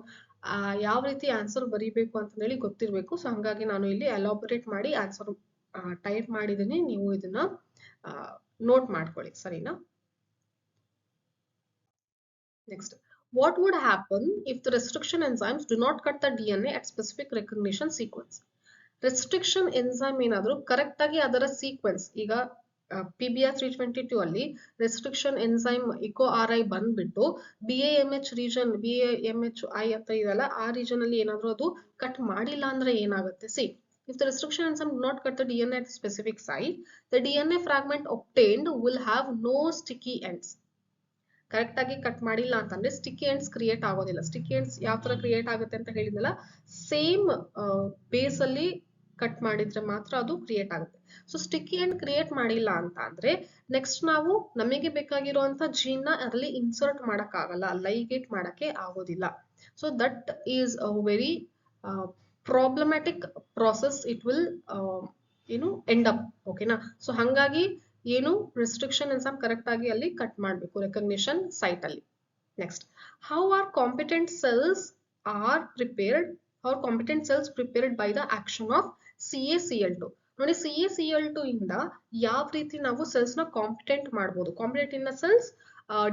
ಯಾವ ರೀತಿ ಆನ್ಸರ್ ಬರೀಬೇಕು ಅಂತ ಹೇಳಿ ಗೊತ್ತಿರಬೇಕು. ಸೊ ಹಂಗಾಗಿ ನಾನು ಇಲ್ಲಿ ಎಲಾಬರೇಟ್ ಮಾಡಿ ಆನ್ಸರ್ ಟೈಪ್ ಮಾಡಿದ್ದೀನಿ. ನೀವು ಇದನ್ನ ನೋಟ್ ಮಾಡ್ಕೊಳ್ಳಿ. ಸರಿನಾ? Next, what would happen if the restriction enzymes do not cut the DNA at specific recognition sequence? Restriction enzyme ಏನಾದ್ರು ಕರೆಕ್ಟ್ ಆಗಿ ಅದರ ಸೀಕ್ವೆನ್ಸ್, ಈಗ PBR 322 ಅಲ್ಲಿ ರೆಸ್ಟ್ರಿಕ್ಷನ್ ಎನ್ಸೈಮ್ EcoRI ಬಂದ್ಬಿಟ್ಟು BAMH ರೀಜನ್, BAMHI ಅಂತ ಇದೆಲ್ಲ, ಆ ರೀಜನ್ ಅಲ್ಲಿ ಏನಾದ್ರು ಅದು ಕಟ್ ಮಾಡಿಲ್ಲ ಅಂದ್ರೆ ಏನಾಗುತ್ತೆ? C, if the restriction enzyme do not cut the DNA at a specific site, the DNA fragment obtained will have no sticky ends. Correct ಆಗಿ ಕಟ್ ಮಾಡಿಲ್ಲ ಅಂತಂದ್ರೆ ಸ್ಟಿಕ್ಕಿ ಎಂಡ್ಸ್ ಕ್ರಿಯೇಟ್ ಆಗೋದಿಲ್ಲ. ಸ್ಟಿಕ್ಕಿ ಎಂಡ್ಸ್ ಯಾವ ತರ create ಆಗುತ್ತೆ ಅಂತ ಹೇಳಿದ್ನಲ್ಲ, same base ಅಲ್ಲಿ ಕಟ್ ಮಾಡಿದ್ರೆ ಮಾತ್ರ ಅದು ಕ್ರಿಯೇಟ್ ಆಗುತ್ತೆ. ಸೊ ಸ್ಟಿಕ್ಕಿ ಎಂಡ್ ಕ್ರಿಯೇಟ್ ಮಾಡಿಲ್ಲ ಅಂತ ಅಂದ್ರೆ ನೆಕ್ಸ್ಟ್ ನಾವು ನಮಗೆ ಬೇಕಾಗಿರುವಂತ ಜೀನ್ ನ ಅದರಲ್ಲಿ ಇನ್ಸರ್ಟ್ ಮಾಡಕ್ ಆಗಲ್ಲ, ಲೈಗೇಟ್ ಮಾಡಕ್ಕೆ ಆಗೋದಿಲ್ಲ. So that is a very problematic process. It will end up. ಓಕೆನಾ? ಸೊ ಹಂಗಾಗಿ ಏನು ರೆಸ್ಟ್ರಿಕ್ಷನ್ ಎನ್ಸೈಮ್ ಕರೆಕ್ಟ್ ಆಗಿ ಅಲ್ಲಿ ಕಟ್ ಮಾಡಬೇಕು ರೆಕಗ್ನಿಷನ್ ಸೈಟ್ ಅಲ್ಲಿ. Next, how are competent cells are prepared? How are competent cells prepared by the action of CaCl2? ನೋಡಿ, CaCl2 ಇಂದ ಯಾವ ರೀತಿ ನಾವು ಸೆಲ್ಸ್ ನ ಕಾಂಪಿಟೆಂಟ್ ಮಾಡಬಹುದು? Competent in the cells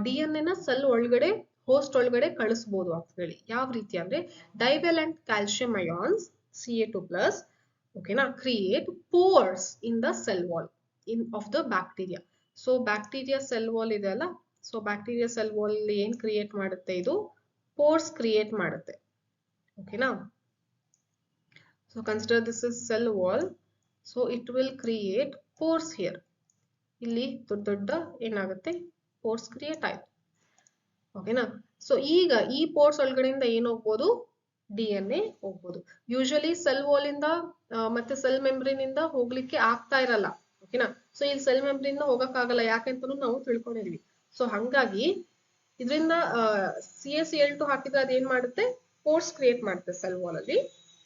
DNA ನ ಸೆಲ್ ಒಳಗಡೆ, ಹೋಸ್ಟ್ ಒಳಗಡೆ ಕಳಿಸಬಹುದು ಅಂತ ಹೇಳಿ. ಯಾವ ರೀತಿ ಅಂದ್ರೆ ಡೈವೆಲೆಂಟ್ ಕ್ಯಾಲ್ಸಿಯಂ ಅಯಾನ್ಸ್ Ca2+, ಓಕೆನಾ, create pores in the cell wall of the bacteria. So bacteria cell wall ಇದೆ ಅಲ್ಲ, so bacteria cell wall ಏನ್ ಕ್ರಿಯೇಟ್ ಮಾಡುತ್ತೆ? ಇದು pores ಕ್ರಿಯೇಟ್ ಮಾಡುತ್ತೆ. ಓಕೆನಾ? So consider this is cell wall. So it will create pores here. ಇಲ್ಲಿ ದೊಡ್ಡ ಏನಾಗುತ್ತೆ? pores ಕ್ರಿಯೇಟ್ ಆಯ್ತು. ಓಕೆನಾ? ಸೊ ಈಗ ಈ ಪೋರ್ಸ್ ಒಳಗಡೆಯಿಂದ ಏನ್ ಹೋಗ್ಬೋದು? DNA ಹೋಗ್ಬೋದು. ಯೂಶಲಿ ಸೆಲ್ ವಾಲ್ ಇಂದ ಮತ್ತೆ ಸೆಲ್ ಮೆಂಬ್ರೇನ್ ಇಂದ ಹೋಗ್ಲಿಕ್ಕೆ ಆಗ್ತಾ ಇರಲ್ಲ. ಓಕೆನಾ? ಸೊ ಇಲ್ಲಿ ಸೆಲ್ ಮೆಂಬ್ರೇನ್ ಹೋಗಕ್ಕಾಗಲ್ಲ, ಯಾಕೆಂತನೂ ನಾವು ತಿಳ್ಕೊಂಡಿದ್ವಿ. ಸೊ ಹಂಗಾಗಿ ಇದರಿಂದ CaCl2 ಹಾಕಿದ್ರೆ ಅದೇನ್ ಮಾಡುತ್ತೆ? ಪೋರ್ಸ್ ಕ್ರಿಯೇಟ್ ಮಾಡುತ್ತೆ ಸೆಲ್ ವಾಲ್ ಅಲ್ಲಿ.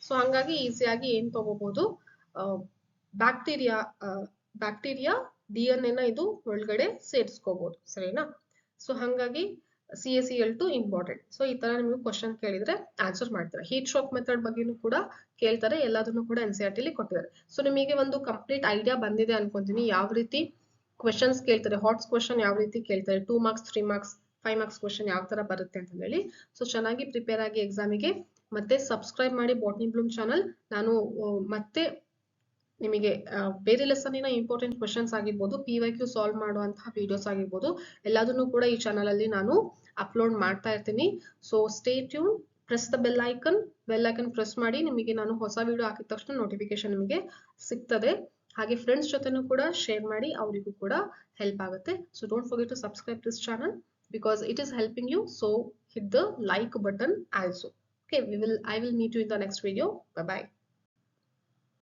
ಸೊ ಹಂಗಾಗಿ ಈಸಿಯಾಗಿ ಏನ್ ತಗೋಬಹುದು? ಬ್ಯಾಕ್ಟೀರಿಯಾ DNA ನ ಇದು ಒಳಗಡೆ ಸೇರಿಸ್ಕೋಬಹುದು. ಸರಿನಾ? ಸೊ ಹಂಗಾಗಿ CaCl2 ಇಂಪಾರ್ಟೆಂಟ್. ಸೊ ಈ ತರ ನಿಮಗೆ ಕ್ವಶನ್ ಕೇಳಿದ್ರೆ ಆನ್ಸರ್ ಮಾಡ್ತಾರೆ. ಹೀಟ್ ಶಾಕ್ ಮೆಥಡ್ ಬಗ್ಗೆನೂ ಕೂಡ ಕೇಳ್ತಾರೆ, ಎಲ್ಲದನ್ನು ಕೂಡ NCERT ಅಲ್ಲಿ ಕೊಟ್ಟಿದ್ದಾರೆ. ಸೊ ನಿಮಗೆ ಒಂದು ಕಂಪ್ಲೀಟ್ ಐಡಿಯಾ ಬಂದಿದೆ ಅನ್ಕೊಂತೀನಿ ಯಾವ ರೀತಿ ಕ್ವಶನ್ಸ್ ಕೇಳ್ತಾರೆ, ಹಾಟ್ಸ್ ಕ್ವಶನ್ ಯಾವ ರೀತಿ ಕೇಳ್ತಾರೆ, 2 ಮಾರ್ಕ್ಸ್ 3 ಮಾರ್ಕ್ಸ್ 5 ಮಾರ್ಕ್ಸ್ ಕ್ವಶನ್ ಯಾವ ತರ ಬರುತ್ತೆ ಅಂತ ಹೇಳಿ. ಸೊ ಚೆನ್ನಾಗಿ ಪ್ರಿಪೇರ್ ಆಗಿ ಎಕ್ಸಾಮಿಗೆ. ಮತ್ತೆ ಸಬ್ಸ್ಕ್ರೈಬ್ ಮಾಡಿ ಬಾಟ್ನಿ ಬ್ಲೂಮ್ ಚಾನಲ್. ನಾನು ಮತ್ತೆ ನಿಮಗೆ ಬೇರೆ ಲೆಸನ್ನಿನ ಇಂಪಾರ್ಟೆಂಟ್ ಕ್ವಶನ್ಸ್ ಆಗಿರ್ಬೋದು, PYQ ಸಾಲ್ವ್ ಮಾಡುವಂತಹ ವಿಡಿಯೋಸ್ ಆಗಿರ್ಬೋದು, ಎಲ್ಲದನ್ನು ಕೂಡ ಈ ಚಾನಲ್ ಅಲ್ಲಿ ನಾನು ಅಪ್ಲೋಡ್ ಮಾಡ್ತಾ ಇರ್ತೀನಿ. So stay tune, press the bell icon press ಮಾಡಿ. ನಿಮಗೆ ನಾನು ಹೊಸ ವಿಡಿಯೋ ಹಾಕಿದ ತಕ್ಷಣ ನೋಟಿಫಿಕೇಶನ್ ನಿಮಗೆ ಸಿಗ್ತದೆ. ಹಾಗೆ ಫ್ರೆಂಡ್ಸ್ ಜೊತೆನೂ ಕೂಡ ಶೇರ್ ಮಾಡಿ, ಅವರಿಗೂ ಕೂಡ ಹೆಲ್ಪ್ ಆಗುತ್ತೆ. So don't forget to subscribe this channel because it is helping you. So hit the like button also. Okay, I will meet you in the next video. Bye bye.